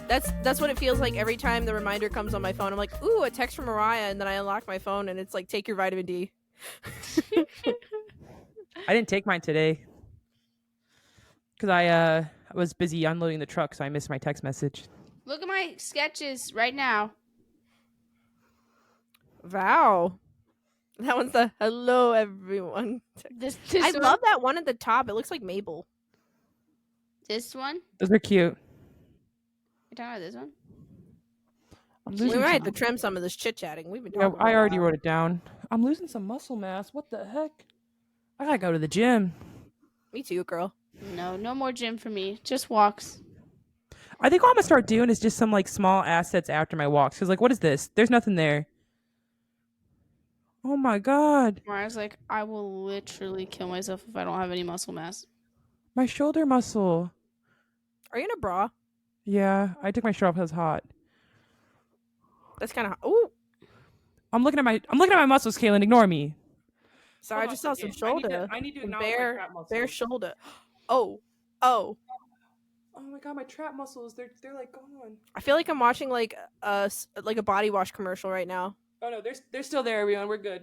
That's what it feels like every time the reminder comes on my phone. I'm like, ooh, a text from Mariah, and then I unlock my phone, and it's like, take your vitamin D. I didn't take mine today because I was busy unloading the truck, so I missed my text message. Look at my sketches right now. Wow. That one's the hello everyone. This I one, love that one at the top. It looks like Mabel. this one. Those are cute. You're talking about this one? I'm We losing might have some. to trim some of this chit chatting. We've been Yeah, talking. I about already wrote it down. I'm losing some muscle mass. What the heck? I gotta go to the gym. Me too, girl. No more gym for me. Just walks. I think what I'm gonna start doing is just some like small assets after my walks. Cause like, what is this? There's nothing there. Oh my god, Mariah's like, I will literally kill myself if I don't have any muscle mass. my shoulder muscle. Are you in a bra? Yeah, I took my shirt off because it's hot. That's kind of. Ooh, I'm looking at my muscles, Kailen. Ignore me. sorry, Hold I on just a saw second. some shoulder. I need to Some acknowledge my trap muscles. bare shoulder. Oh. Oh my god, my trap muscles. They're like gone. I feel like I'm watching like a body wash commercial right now. Oh no, they're still there, everyone. We're good.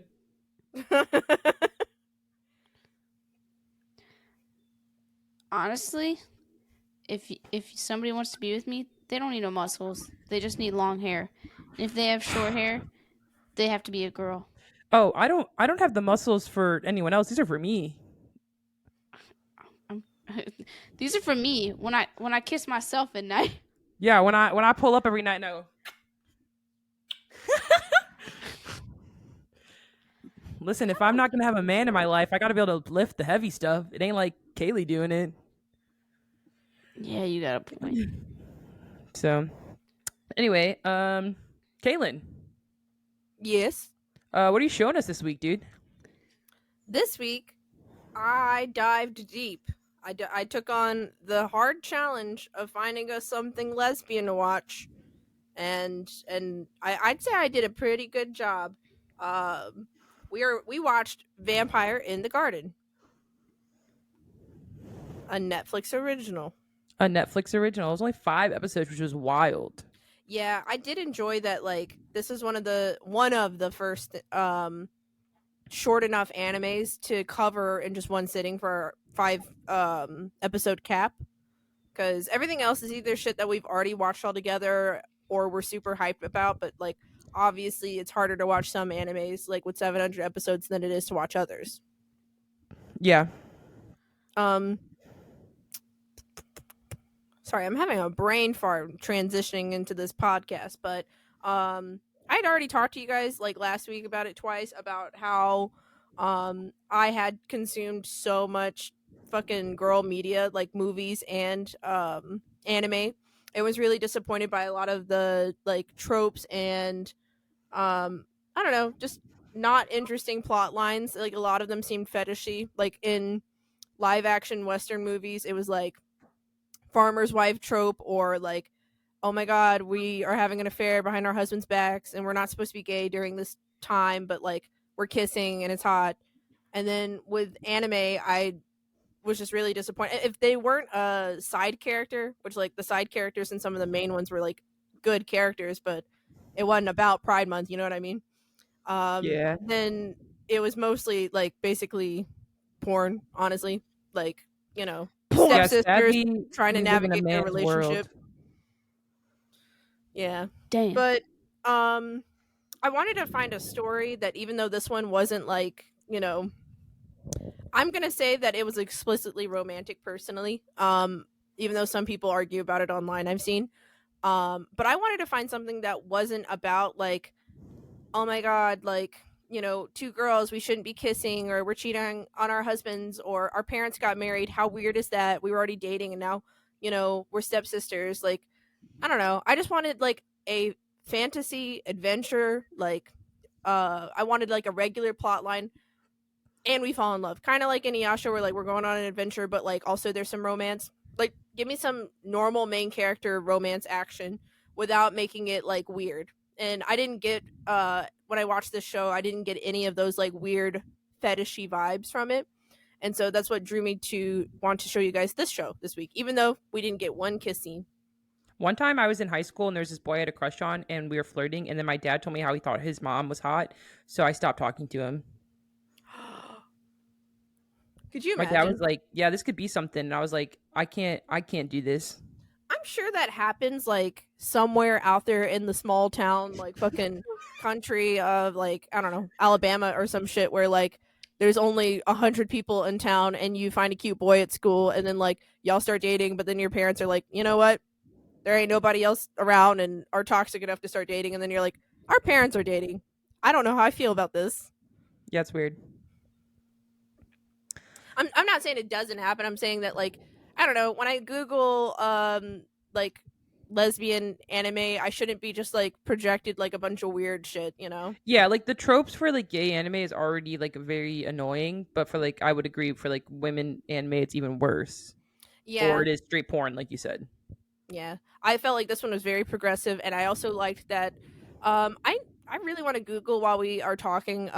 Honestly, if somebody wants to be with me, they don't need no muscles. They just need long hair. And if they have short hair, they have to be a girl. Oh, I don't have the muscles for anyone else. These are for me. These are for me when I kiss myself at night. Yeah, when I pull up every night, no. Listen, if I'm not gonna have a man in my life, I gotta be able to lift the heavy stuff. It ain't like Kaylee doing it. Yeah, you got a point. So, anyway, Kailen, Yes. what are you showing us this week, dude? This week, I dived deep. I took on the hard challenge of finding us something lesbian to watch, and I'd say I did a pretty good job. We watched Vampire in the Garden, a Netflix original. A Netflix original. It was only 5 episodes, which was wild. Yeah, I did enjoy that. Like, this is one of the first short enough animes to cover in just one sitting for 5 episode cap, because everything else is either shit that we've already watched all together or we're super hyped about, but like obviously it's harder to watch some animes like with 700 episodes than it is to watch others. Yeah. Sorry, I'm having a brain fart transitioning into this podcast, but I'd already talked to you guys like last week about it twice, about how I had consumed so much fucking girl media, like movies and anime. I was really disappointed by a lot of the like tropes and I don't know, just not interesting plot lines. Like a lot of them seemed fetishy. Like in live action Western movies, it was like farmer's wife trope, or like, oh my god, we are having an affair behind our husband's backs and we're not supposed to be gay during this time, but like we're kissing and it's hot. And then with anime, I was just really disappointed if they weren't a side character, which like the side characters and some of the main ones were like good characters, but it wasn't about Pride Month, you know what I mean? Yeah. Then it was mostly like basically porn, honestly. Like, you know, Yeah, stepsisters sadly, trying to we live in a navigate their man's relationship. world. Yeah. Damn. But I wanted to find a story that, even though this one wasn't like, you know, I'm gonna say that it was explicitly romantic personally. Even though some people argue about it online, I've seen. But I wanted to find something that wasn't about like, oh my god, like, you know, 2 girls, we shouldn't be kissing, or we're cheating on our husbands, or our parents got married. How weird is that? We were already dating and now, you know, we're stepsisters. Like, I don't know. I just wanted like a fantasy adventure. Like, I wanted like a regular plot line, and we fall in love. Kind of like Inuyasha, where like we're going on an adventure, but like also there's some romance. Like, give me some normal main character romance action without making it like weird. And I didn't get when I watched this show, I didn't get any of those like weird fetishy vibes from it. And so that's what drew me to want to show you guys this show this week, even though we didn't get one kiss scene. One time I was in high school and there's this boy I had a crush on and we were flirting, and then my dad told me how he thought his mom was hot, so I stopped talking to him. Could you My dad imagine? was like, "Yeah, this could be something." And I was like, I can't do this." I'm sure that happens like somewhere out there in the small town, like fucking country of like I don't know Alabama or some shit, where like there's only 100 people in town, and you find a cute boy at school, and then like y'all start dating, but then your parents are like, you know what? There ain't nobody else around, and are toxic enough to start dating, and then you're like, our parents are dating. I don't know how I feel about this. Yeah, it's weird. I'm not saying it doesn't happen. I'm saying that like I don't know, when I Google like lesbian anime, I shouldn't be just like projected like a bunch of weird shit, you know? Yeah, like the tropes for like gay anime is already like very annoying, but for like I would agree for like women anime it's even worse. Or Yeah. it is straight porn, like you said. Yeah. I felt like this one was very progressive, and I also liked that I really want to Google while we are talking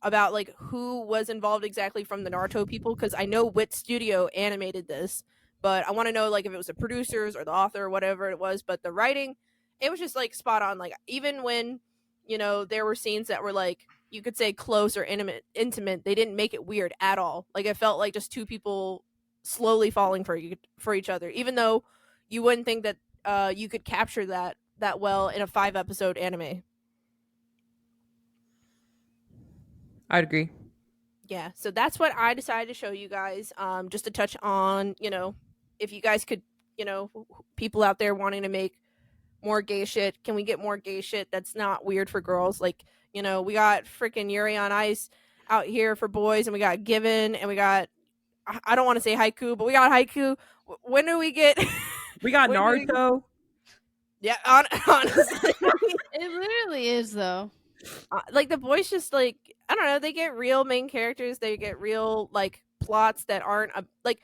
about like who was involved exactly from the Naruto people, because I know Wit Studio animated this, but I want to know like if it was the producers or the author or whatever it was, but the writing, it was just like spot on. Like even when, you know, there were scenes that were like you could say close or intimate, they didn't make it weird at all. Like it felt like just two people slowly falling for each other, even though you wouldn't think that you could capture that well in a 5 episode anime. I'd agree. Yeah, so that's what I decided to show you guys. Just to touch on, you know, if you guys could, you know, people out there wanting to make more gay shit, can we get more gay shit that's not weird for girls? Like, you know, we got freaking Yuri on Ice out here for boys, and we got Given, and we got I don't want to say haiku, but we got haiku. When do we get? We got when do we, Naruto. yeah, honestly. It literally is though. Like the boys just like I don't know, they get real main characters, they get real like plots that aren't like,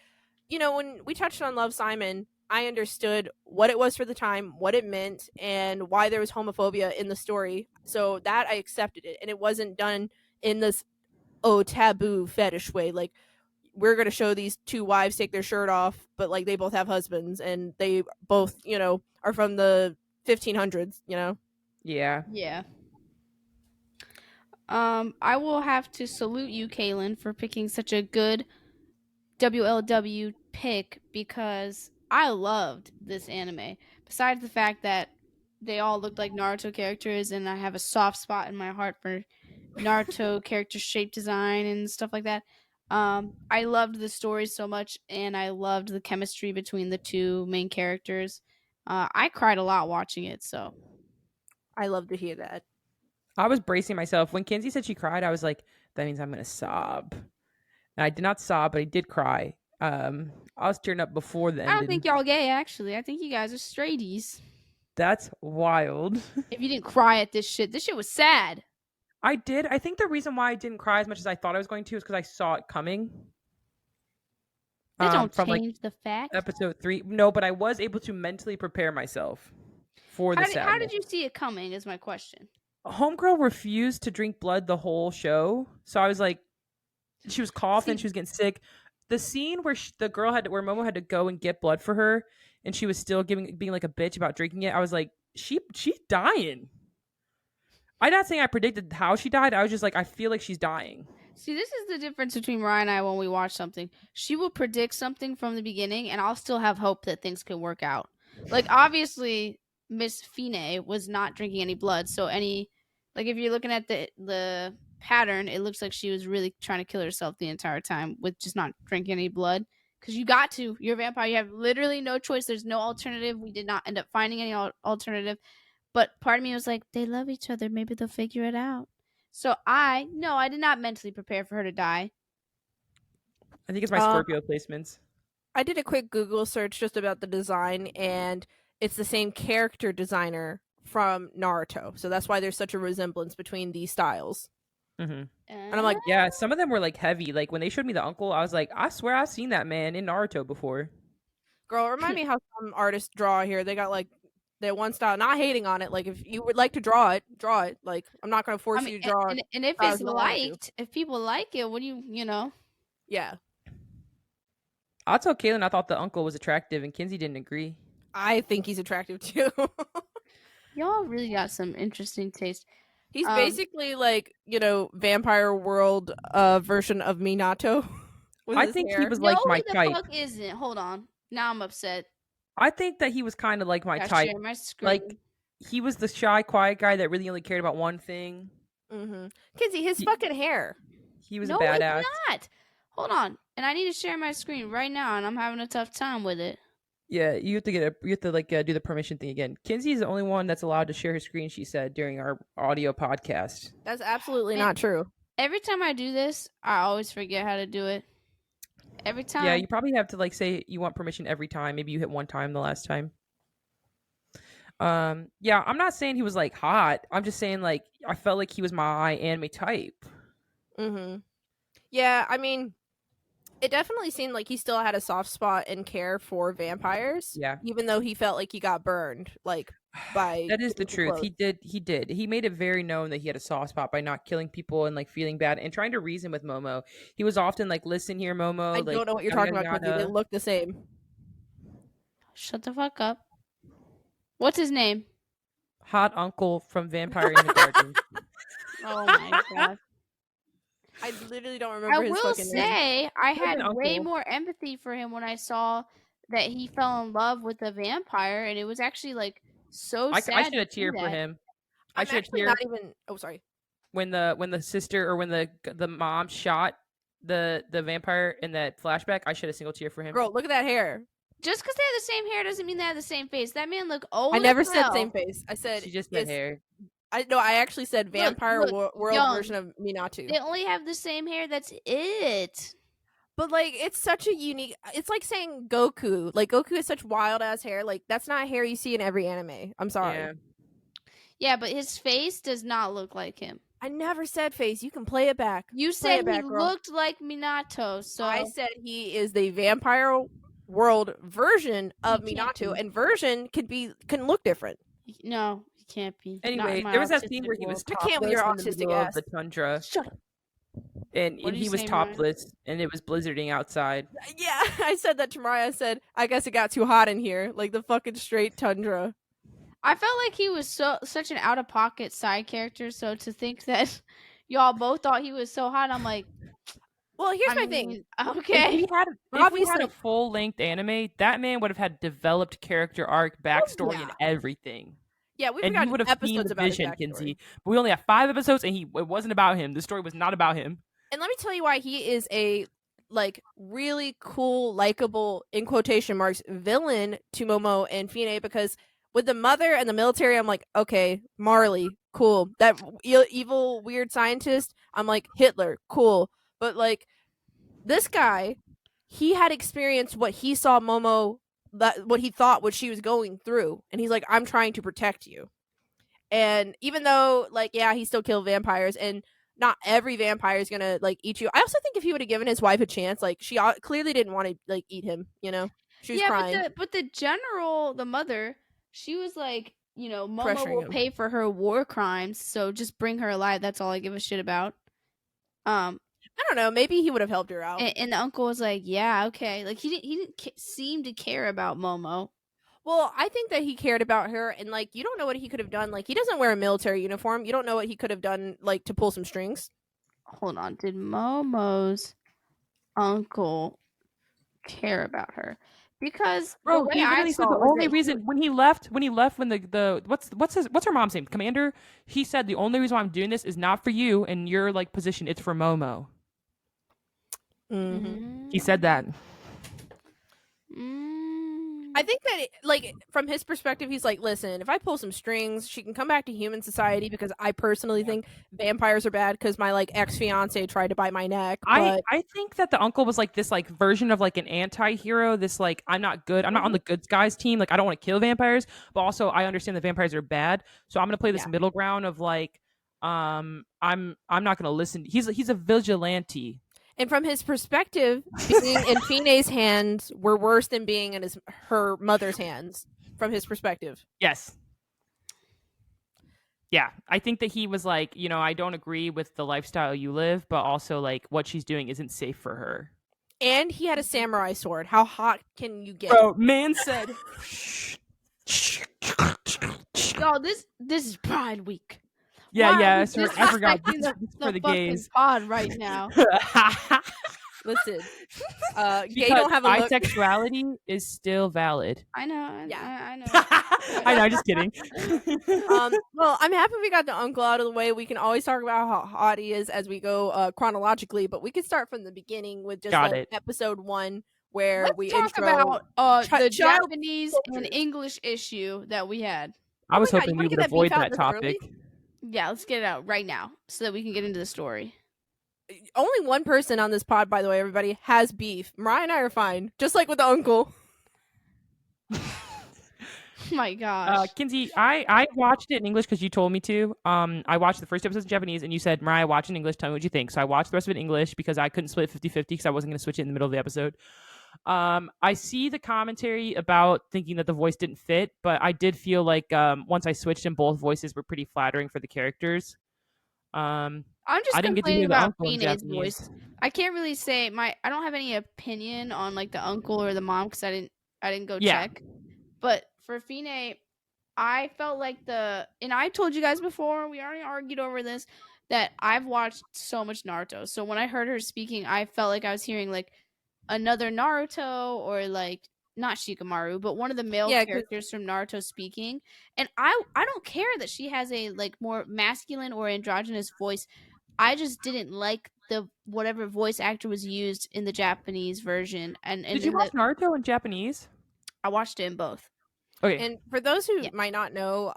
you know, when we touched on Love, Simon, I understood what it was for the time, what it meant, and why there was homophobia in the story, so that I accepted it, and it wasn't done in this taboo fetish way, like we're gonna show these two wives take their shirt off, but like they both have husbands and they both, you know, are from the 1500s, you know. Yeah. Yeah. I will have to salute you, Kailen, for picking such a good WLW pick because I loved this anime. Besides the fact that they all looked like Naruto characters, and I have a soft spot in my heart for Naruto character shape design and stuff like that. I loved the story so much, and I loved the chemistry between the two main characters. I cried a lot watching it, so I love to hear that. I was bracing myself. When Kinsey said she cried, I was like, that means I'm going to sob. And I did not sob, but I did cry. I was tearing up before the I don't ending. think y'all gay. Actually, I think you guys are straighties. That's wild. If you didn't cry at this shit was sad. I did. I think the reason why I didn't cry as much as I thought I was going to is because I saw it coming. That don't From like change the fact. episode 3. No, but I was able to mentally prepare myself for the sadness. How did you see it coming? Is my question. Homegirl refused to drink blood the whole show, so I was like, she was coughing, she was getting sick. The scene where the girl where Momo had to go and get blood for her, and she was still being like a bitch about drinking it. I was like, she's dying. I'm not saying I predicted how she died. I was just like, I feel like she's dying. See, this is the difference between Mariah and I when we watch something. She will predict something from the beginning, and I'll still have hope that things can work out. Like, obviously, Miss Fine was not drinking any blood, so if you're looking at the pattern, it looks like she was really trying to kill herself the entire time with just not drinking any blood. Because you got to. You're a vampire. You have literally no choice. There's no alternative. We did not end up finding any alternative. But part of me was like, they love each other. Maybe they'll figure it out. So I did not mentally prepare for her to die. I think it's my Scorpio placements. I did a quick Google search just about the design, and it's the same character designer from Naruto. So that's why there's such a resemblance between these styles. Mm-hmm. And I'm like, yeah, some of them were like heavy. Like when they showed me the uncle, I was like, I swear I've seen that man in Naruto before. Girl, remind me how some artists draw here. They got like their one style. Not hating on it. Like if you would like to draw it, draw it. Like I'm not going to force you to draw. And if it's liked, if people like it, what do you know? Yeah. I'll tell Kailen I thought the uncle was attractive, and Kinsey didn't agree. I think he's attractive too. Y'all really got some interesting taste. He's basically like, vampire world version of Minato. With I his think he hair. was No, like who my the type. fuck isn't? Hold on. Now I'm upset. I think that he was kind of like my Gotta type. share my screen. Like, he was the shy, quiet guy that really only cared about one thing. Mm-hmm. Kinsey, his He- fucking hair. He was no, a badass. it's not. Hold on. And I need to share my screen right now, and I'm having a tough time with it. Yeah, you have to do the permission thing again. Kinsey's the only one that's allowed to share his screen, she said during our audio podcast. That's absolutely not true. Every time I do this, I always forget how to do it. Every time. Yeah, you probably have to like say you want permission every time. Maybe you hit one time the last time. Yeah, I'm not saying he was like hot. I'm just saying like I felt like he was my anime type. Mm-hmm. Yeah, I mean, it definitely seemed like he still had a soft spot and care for vampires. Yeah. Even though he felt like he got burned, like by That is the getting too truth. close. He did. He made it very known that he had a soft spot by not killing people and like feeling bad and trying to reason with Momo. He was often like, "Listen here, Momo." I like, don't know what you're yada, talking about, yada, Kinsey. They yada. look the same. Shut the fuck up. What's his name? Hot uncle from Vampire in the Garden. Oh my god. I literally don't remember I his will fucking name. say I Could've had been way Uncle. more empathy for him when I saw that he fell in love with a vampire, and it was actually like so I sad. should have to see cheered for that. him. I I'm should have actually cheered not even. Oh, sorry. when the sister or when the mom shot the vampire in that flashback. I should have single tear for him. Girl, look at that hair. Just because they have the same hair doesn't mean they have the same face. That man look old. I never as said hell. same face. I said She just had is- hair. I actually said vampire look, world young. version of Minato. They only have the same hair. That's it. But like, it's such a unique. It's like saying Goku. Like Goku has such wild ass hair. Like that's not hair you see in every anime. I'm sorry. Yeah. Yeah, but his face does not look like him. I never said face. You can play it back. You Play said it back, he girl. looked like Minato, so I said he is the vampire world version of He can't Minato, be. and version can look different. no, he can't be. Not in Anyway, my there was that autistic scene where he was world. I topless can't with your in the autistic middle of ass. the tundra, Shut up. and What did he you was say, Mariah? topless, and it was blizzarding outside. Yeah, I said that to Mariah. I said, I guess it got too hot in here, like the fucking straight tundra. I felt like he was such an out of pocket side character. So to think that y'all both thought he was so hot, I'm like, Well, here's I my mean, thing. okay. If we had a Obviously- full length anime, that man would have had developed character arc, backstory, and yeah. everything. Yeah, we've And got you would have seen episodes the about his vision, backstory. Kinsey. But we only have 5 episodes, and it wasn't about him. The story was not about him. And let me tell you why he is a like really cool, likable, in quotation marks, villain to Momo and Fine, because with the mother and the military, I'm like, okay, Marley, cool. That evil, weird scientist, I'm like, Hitler, cool. But like this guy, he had experienced what he saw Momo, what he thought what she was going through, and he's like, I'm trying to protect you. And even though, like, yeah, he still killed vampires, and not every vampire is gonna like eat you. I also think if he would have given his wife a chance, like she clearly didn't want to like eat him. You know, she was crying. But the general, the mother, she was like, Momo Pressuring will him. pay for her war crimes, so just bring her alive. That's all I give a shit about. I don't know. Maybe he would have helped her out. And the uncle was like, yeah, okay. Like he didn't seem to care about Momo. Well, I think that he cared about her, and like you don't know what he could have done. Like he doesn't wear a military uniform. You don't know what he could have done, like to pull some strings. Hold on, did Momo's uncle care about her? Because Bro, the way he I literally saw said the it was only that reason when he left when the what's her mom's name? Commander? He said the only reason why I'm doing this is not for you and your like position, it's for Momo. He said that. I think that, like, from his perspective, he's like, listen, if I pull some strings, she can come back to human society, because I personally think vampires are bad because my, like, ex-fiance tried to bite my neck. But I think that the uncle was like this like version of like an anti-hero, this like I'm not good, I'm not on the good guys team, like I don't want to kill vampires, but also I understand that vampires are bad, so I'm gonna play this middle ground of like I'm not gonna listen. He's a vigilante. And from his perspective, being in Fine's hands were worse than being in her mother's hands. From his perspective, Yes. Yeah, I think that he was like, I don't agree with the lifestyle you live, but also like what she's doing isn't safe for her. and he had a samurai sword. How hot can you get? Bro, man said, Y'all, this is Pride Week. Yeah, Why are yeah. we So I forgot. disrespecting This is for the fucking gays. pod right now? Listen, gay Because don't have a look. bisexuality is still valid. I know. Yeah. I know. I know. I'm just kidding. Well, I'm happy we got the uncle out of the way. We can always talk about how hot he is as we go chronologically, but we can start from the beginning with just Got like it. episode 1, where Let's we talk intro about the child Japanese and soldiers. English issue that we had. I was my God, hoping you we wanna would get that beef avoid out that this topic. early? Yeah, let's get it out right now so that we can get into the story. Only one person on this pod, by the way, everybody, has beef. Mariah and I are fine, just like with the uncle. Oh my gosh. Kinsey, I watched it in English because you told me to. I watched the first episode in Japanese, and you said, Mariah, watch it in English. Tell me what you think. So I watched the rest of it in English because I couldn't split 50-50 because I wasn't going to switch it in the middle of the episode. I see the commentary about thinking that the voice didn't fit, but I did feel like once I switched them, both voices were pretty flattering for the characters. I'm just I didn't get to complaining hear the about uncle in Fine's Japanese. voice. I can't really say I don't have any opinion on like the uncle or the mom because I didn't go Yeah. check. But for Fine, I felt like and I told you guys before, we already argued over this, that I've watched so much Naruto. So when I heard her speaking, I felt like I was hearing like another Naruto or like not Shikamaru, but one of the male Yeah, 'cause- characters from Naruto speaking. And I don't care that she has a like more masculine or androgynous voice. I just didn't like the whatever voice actor was used in the Japanese version. And Did you watch Naruto in Japanese? I watched it in both. Okay. And for those who Yeah. might not know,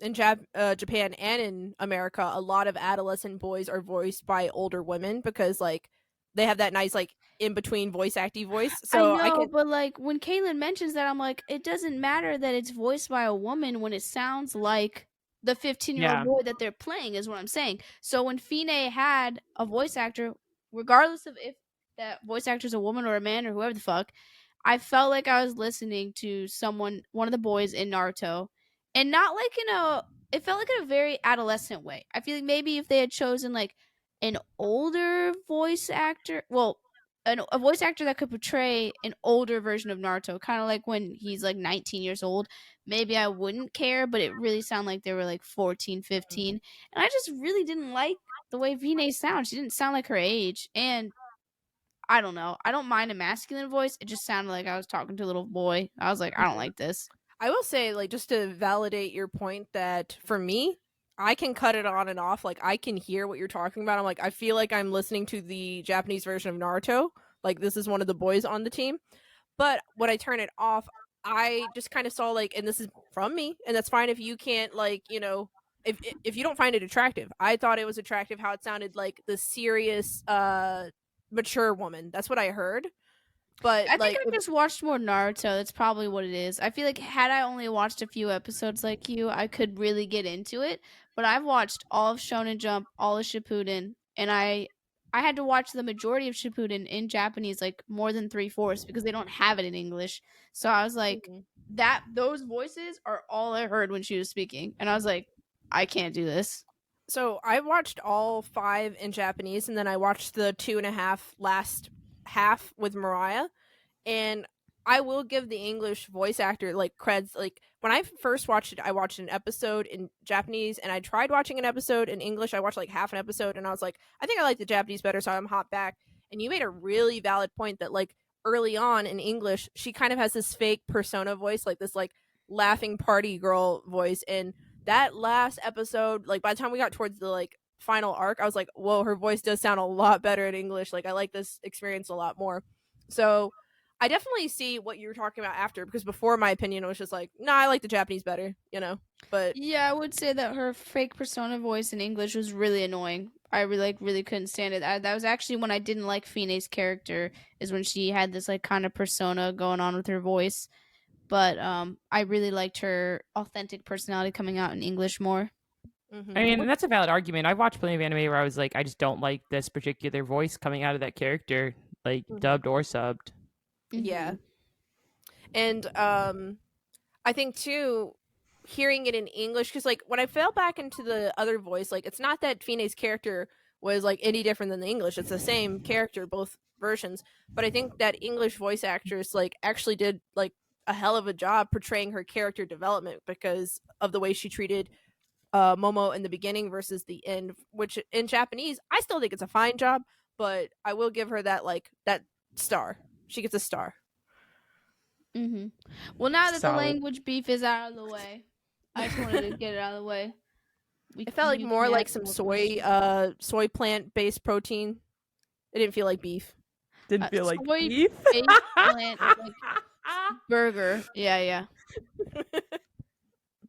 in Japan and in America, a lot of adolescent boys are voiced by older women because like they have that nice like in between voice acty voice. So I know, can but like when Kailen mentions that, I'm like, it doesn't matter that it's voiced by a woman when it sounds like the 15-year-old Yeah. boy that they're playing, is what I'm saying. So when Fine had a voice actor, regardless of if that voice actor is a woman or a man or whoever the fuck, I felt like I was listening to one of the boys in Naruto, and not like it felt like in a very adolescent way. I feel like maybe if they had chosen like an older voice actor, well, a voice actor that could portray an older version of Naruto, kind of like when he's like 19 years old, maybe I wouldn't care, but it really sounded like they were like 14, 15. And I just really didn't like the way Vine sounds. She didn't sound like her age. And I don't know. I don't mind a masculine voice. It just sounded like I was talking to a little boy. I was like, I don't like this. I will say, like, just to validate your point, that for me, I can cut it on and off. Like, I can hear what you're talking about. I'm like, I feel like I'm listening to the Japanese version of Naruto. Like, this is one of the boys on the team. But when I turn it off, I just kind of saw, like, and this is from me, and that's fine if you can't, like, you know, if you don't find it attractive. I thought it was attractive how it sounded like the serious, mature woman. That's what I heard. But I like, think I just watched more Naruto. That's probably what it is. I feel like had I only watched a few episodes like you, I could really get into it. But I've watched all of Shonen Jump, all of Shippuden, and I had to watch the majority of Shippuden in Japanese, like more than 3/4, because they don't have it in English. So I was like, those voices are all I heard when she was speaking, and I was like, I can't do this. So I watched all 5 in Japanese, and then I watched the 2.5 last half with Mariah. And I will give the English voice actor like creds. Like when I first watched it, I watched an episode in Japanese, and I tried watching an episode in English. I watched like half an episode, and I was like, I think I like the Japanese better, so I'm hop back. And you made a really valid point that like early on in English, she kind of has this fake persona voice, like this like laughing party girl voice. And that last episode, like by the time we got towards the like final arc, I was like, whoa, her voice does sound a lot better in English. Like I like this experience a lot more. So I definitely see what you were talking about after, because before my opinion was just like, nah, I like the Japanese better, you know. But yeah, I would say that her fake persona voice in English was really annoying. I really couldn't stand it. That was actually when I didn't like Fine's character, is when she had this like kind of persona going on with her voice. But I really liked her authentic personality coming out in English more. mm-hmm. I mean, and that's a valid argument. I've watched plenty of anime where I was like, I just don't like this particular voice coming out of that character, like dubbed or subbed. Yeah. And I think too, hearing it in English, because like when I fell back into the other voice, like it's not that Fine's character was like any different than the English. It's the same character, both versions. But I think that English voice actress like actually did like a hell of a job portraying her character development because of the way she treated Momo in the beginning versus the end, which in Japanese I still think it's a fine job, but I will give her that that star. She gets a star. Mm-hmm. Well, now that the Solid. language beef is out of the way, I just wanted to get it out of the way. It felt like You more can like ask some more soy questions. soy plant based protein. It didn't feel like beef. Didn't feel like Soy beef. based plant like burger. Yeah.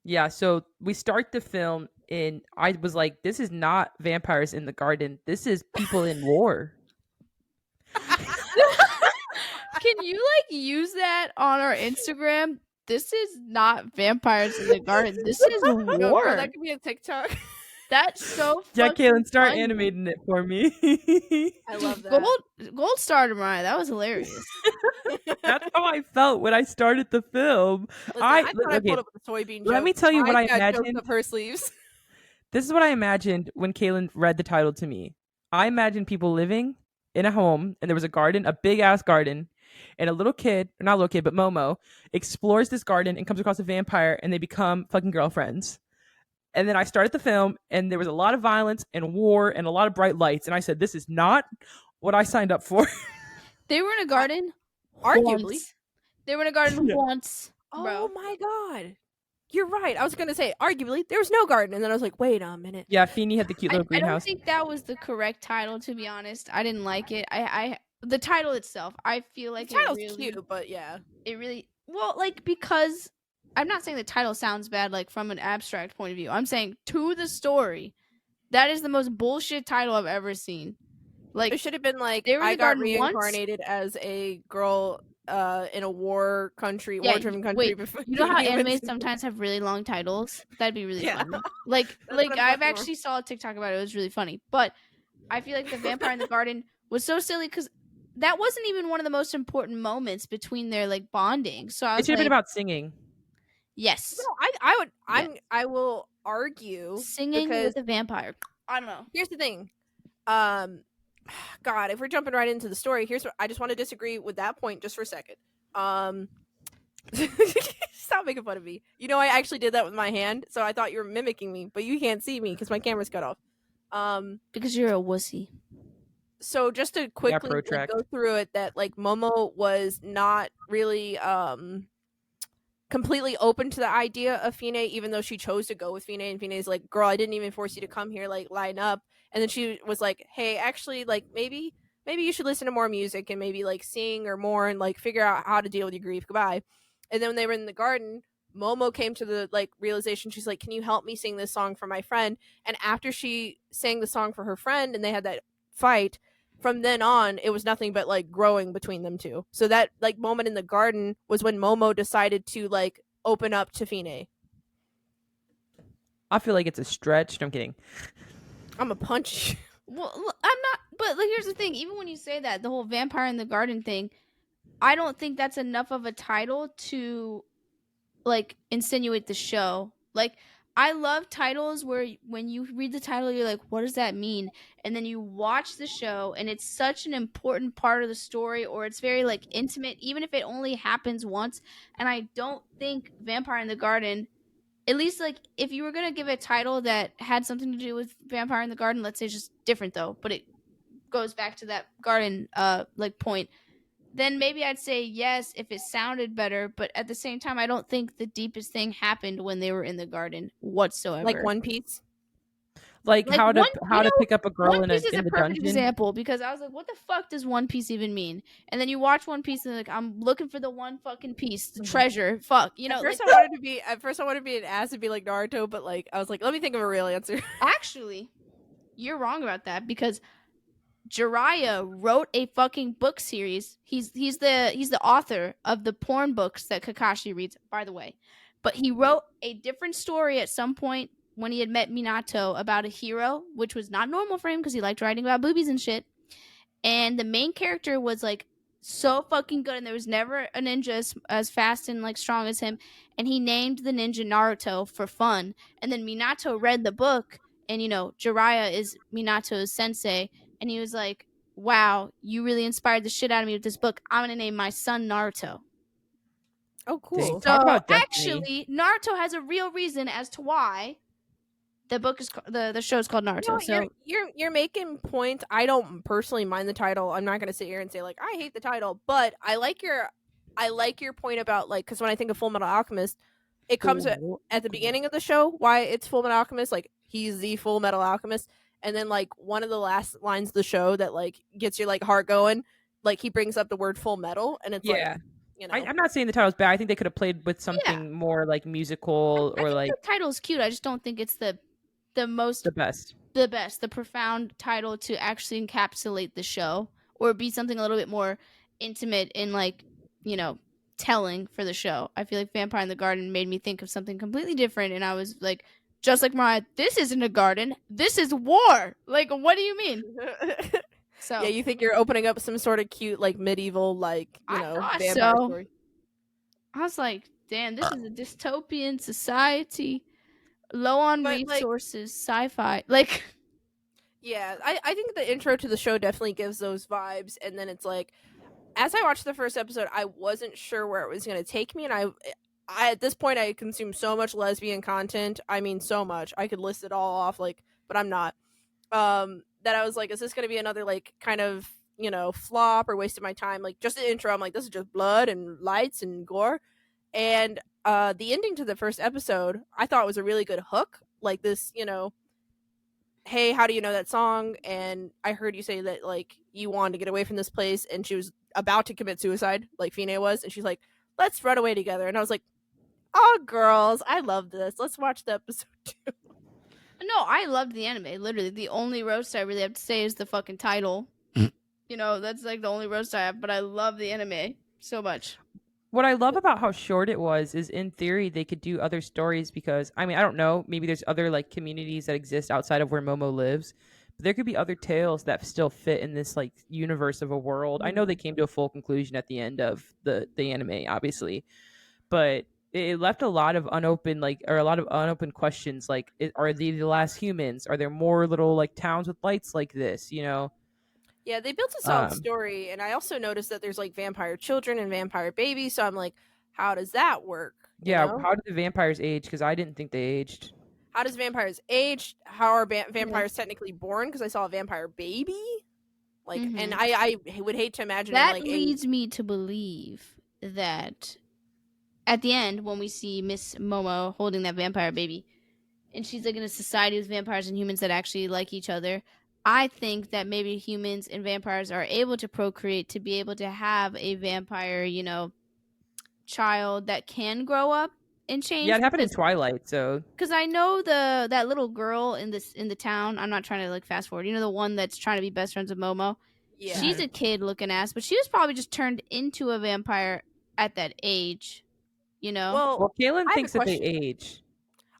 Yeah, so we start the film and I was like, this is not vampires in the garden. This is people in war. Can you use that on our Instagram? This is not vampires in the garden. This is Yo, war. girl, that could be a TikTok. That's so Yeah, fucking Kailen, start funny. animating it for me. I love that. Gold star to Mariah. That was hilarious. That's how I felt when I started the film. Listen, I thought I okay, pulled up a soybean joke. let me tell you what I got jokes imagined. up her sleeves. This is what I imagined when Kailen read the title to me. I imagined people living in a home and there was a garden, a big ass garden, and a little kid, or not a little kid, but Momo, explores this garden and comes across a vampire and they become fucking girlfriends. And then I started the film and there was a lot of violence and war and a lot of bright lights. And I said, this is not what I signed up for. They were in a garden. Arguably. Once. They were in a garden Yeah. once. Oh Bro. my god. You're right. I was gonna say arguably there was no garden, and then I was like, wait a minute. Yeah, Feeny had the cute little I don't greenhouse. think that was the correct title, to be honest. I didn't like it. I the title itself, I feel like The title's it really, cute, but yeah. it really because I'm not saying the title sounds bad from an abstract point of view. I'm saying to the story, that is the most bullshit title I've ever seen. It should have been like they were in I the got garden once? reincarnated as a girl in a war country, Yeah, war-driven country. wait, Before you know how humans- animes sometimes have really long titles? That'd be really Yeah. funny. Like what I'm I've talking actually saw a TikTok about it. It was really funny. But I feel like the vampire in the garden was so silly because that wasn't even one of the most important moments between their bonding. So I It was should have like, been about singing. yes, No, I will argue singing because with a vampire. I don't know. here's the thing. God, if we're jumping right into the story, here's what I just want to disagree with that point just for a second. Stop making fun of me. You know, I actually did that with my hand, so I thought you were mimicking me, but you can't see me because my camera's cut off. Because you're a wussy. So just to quickly protract. go through it, that Momo was not really completely open to the idea of Fine, even though she chose to go with Fine, and Fine's like, girl, I didn't even force you to come here, line up. And then she was like, hey, actually, maybe you should listen to more music and maybe sing or more and figure out how to deal with your grief. Goodbye. And then when they were in the garden, Momo came to the realization. She's like, can you help me sing this song for my friend? And after she sang the song for her friend and they had that fight, from then on it was nothing but growing between them two. So that moment in the garden was when Momo decided to open up to Fine. I feel like it's a stretch. No, I'm kidding. I'm a punch. Well, I'm not. But here's the thing. Even when you say that, the whole vampire in the garden thing, I don't think that's enough of a title to insinuate the show. I love titles where when you read the title, you're like, what does that mean? And then you watch the show and it's such an important part of the story, or it's very intimate, even if it only happens once. And I don't think Vampire in the Garden, at least if you were going to give a title that had something to do with Vampire in the Garden, let's say just different though, but it goes back to that garden point, then maybe I'd say yes if it sounded better. But at the same time, I don't think the deepest thing happened when they were in the garden whatsoever. Like One Piece. How to pick up a girl One in Piece is in a the perfect dungeon. example, because I was like, what the fuck does One Piece even mean? And then you watch One Piece and I'm looking for the one fucking piece, the treasure. Fuck, At first I wanted to be an ass and be like Naruto, but I was like, let me think of a real answer. Actually, you're wrong about that, because Jiraiya wrote a fucking book series. He's the author of the porn books that Kakashi reads, by the way. But he wrote a different story at some point when he had met Minato about a hero, which was not normal for him because he liked writing about boobies and shit. And the main character was so fucking good, and there was never a ninja as fast and strong as him. And he named the ninja Naruto for fun. And then Minato read the book, and Jiraiya is Minato's sensei. And he was like, wow, you really inspired the shit out of me with this book. I'm going to name my son Naruto. Oh, Dang, cool. talk So about destiny. actually, Naruto has a real reason as to why the book is the show is called You know Naruto. what? So You're making points. I don't personally mind the title. I'm not gonna sit here and say like I hate the title, but I like your point about like because when I think of Full Metal Alchemist, it comes at the beginning of the show why it's Full Metal Alchemist. Like he's the Full Metal Alchemist, and then like one of the last lines of the show that like gets your like heart going. Like he brings up the word Full Metal, and it's like Yeah. you know I'm not saying the title's bad. I think they could have played with yeah, something more like musical I or think like the title is cute. I just don't think it's the most the best. the best, the profound title to actually encapsulate the show or be something a little bit more intimate and like, you know, telling for the show. I feel like Vampire in the Garden made me think of something completely different and I was like just like Mariah, this isn't a garden. This is war. Like, what do you mean? yeah, So you think you're opening up some sort of cute like medieval like I thought vampire so. story. I was like, damn, this is a dystopian society, low on But like resources, sci-fi. Like, yeah, I think the intro to the show definitely gives those vibes, and then it's like, as I watched the first episode, I wasn't sure where it was going to take me, and I at this point I consume so much lesbian content. I mean, so much I could list it all off, like, but I'm not. That I was like, is this going to be another like kind of flop or waste of my time? Like just the intro, I'm like, this is just blood and lights and gore, and the ending to the first episode, I thought was a really good hook, like this, hey, how do you know that song? And I heard you say that like you wanted to get away from this place, and she was about to commit suicide, like Fine was, and she's like, let's run away together. And I was like, oh, girls, I love this. Let's watch the episode too. no, I loved the anime. Literally, the only roast I really have to say is the fucking title. That's like the only roast I have, but I love the anime so much. What I love about how short it was is in theory they could do other stories because I mean I don't know, maybe there's other like communities that exist outside of where Momo lives. But there could be other tales that still fit in this like universe of a world. I know they came to a full conclusion at the end of the anime, obviously, but it left a lot of unopened or a lot of unopened questions like are they the last humans? Are there more little like towns with lights like this? Yeah, they built a solid story, and I also noticed that there's like vampire children and vampire babies. So I'm like, how does that work? Yeah, how did the vampires age? Because I didn't think they aged. How does vampires age? How are vampires technically born? Because I saw a vampire baby. Like, and I would hate to imagine that like leads me to believe that at the end when we see Miss Momo holding that vampire baby, and she's like in a society with vampires and humans that actually like each other. I think that maybe humans and vampires are able to procreate to be able to have a vampire, child that can grow up and change. Yeah, it happened in Twilight, so because I know that little girl in the town. I'm not trying to like fast forward. The one that's trying to be best friends with Momo. Yeah. She's a kid looking ass, but she was probably just turned into a vampire at that age. Well, Kailen thinks that they age.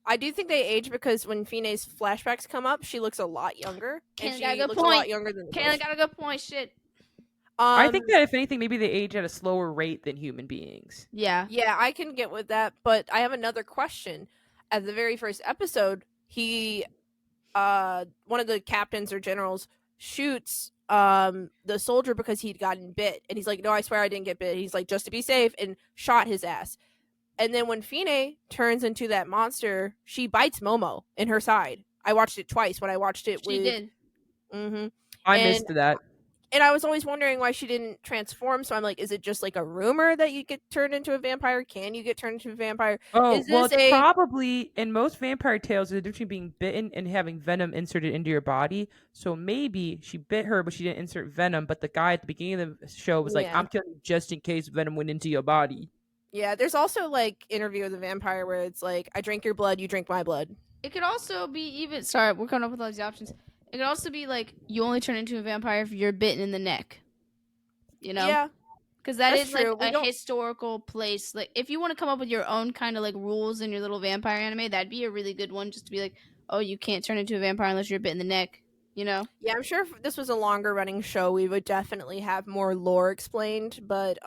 I do think they age because when Fine's flashbacks come up, she looks a lot younger. And she looks a lot younger than Kailen got a good point. Shit. I think that if anything, maybe they age at a slower rate than human beings. Yeah. Yeah, I can get with that, but I have another question. At the very first episode, he one of the captains or generals shoots the soldier because he'd gotten bit, and he's like, no, I swear I didn't get bit. He's like, just to be safe, and shot his ass. And then when Fine turns into that monster, she bites Momo in her side. I watched it twice. When I watched it she did. I missed that. And I was always wondering why she didn't transform. So I'm like, is it just like a rumor that you get turned into a vampire? Can you get turned into a vampire? Oh, well, it's probably in most vampire tales, there's a difference between being bitten and having venom inserted into your body. So maybe she bit her, but she didn't insert venom. But the guy at the beginning of the show was like, I'm killing you just in case venom went into your body. Yeah, there's also like Interview with a Vampire where it's like, I drink your blood, you drink my blood. It could also be even. Sorry, we're coming up with all these options. It could also be like you only turn into a vampire if you're bitten in the neck. Yeah, because that's true. Like a historical place. Like if you want to come up with your own kind of like rules in your little vampire anime, that'd be a really good one. Just to be like, oh, you can't turn into a vampire unless you're bit in the neck. Yeah, I'm sure if this was a longer running show, we would definitely have more lore explained. But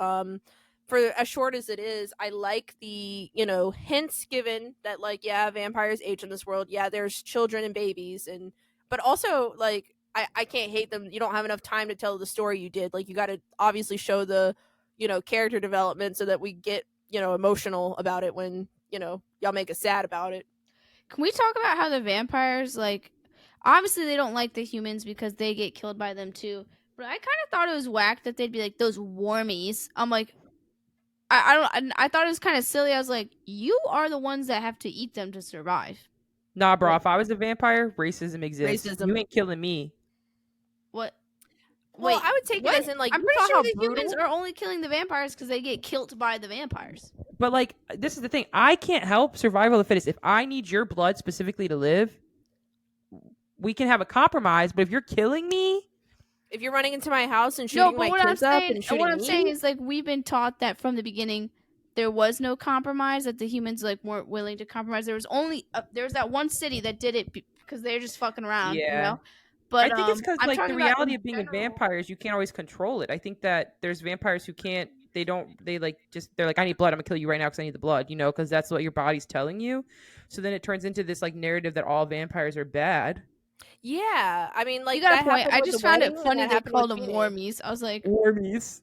for as short as it is, I like the hints given that like, yeah, vampires age in this world. Yeah, there's children and babies, but also like I can't hate them. You don't have enough time to tell the story you did. Like you got to obviously show the character development so that we get emotional about it when y'all make us sad about it. Can we talk about how the vampires, like, obviously they don't like the humans because they get killed by them too. But I kind of thought it was whack that they'd be like those warmies. I'm like, I thought it was kind of silly. I was like, you are the ones that have to eat them to survive. Nah, bro. If I was a vampire, racism exists. Racism. You ain't killing me. What? Well, Wait, I would take what? it as in like I'm you pretty saw sure how the brutal. humans are only killing the vampires because they get killed by the vampires. But like, this is the thing. I can't help survival of the fittest. If I need your blood specifically to live, we can have a compromise. But if you're killing me, If you're running into my house and No, shooting but my what I'm kids up saying, and shooting what I'm me, saying is like we've been taught that from the beginning there was no compromise, that the humans like weren't willing to compromise. There was only there was that one city that did it because they're just fucking around, you Yeah. know. But I think it's because I'm like the talking about reality in of being a general. vampire is you can't always control it. I think that there's vampires who can't. They like just they're like, I need blood. I'm gonna kill you right now because I need the blood. Because that's what your body's telling you. So then it turns into this like narrative that all vampires are bad. yeah, I mean, like You got that a point. happened I with just the found wedding, it and funny that they happened called with them Phoenix. warmies. Warmies.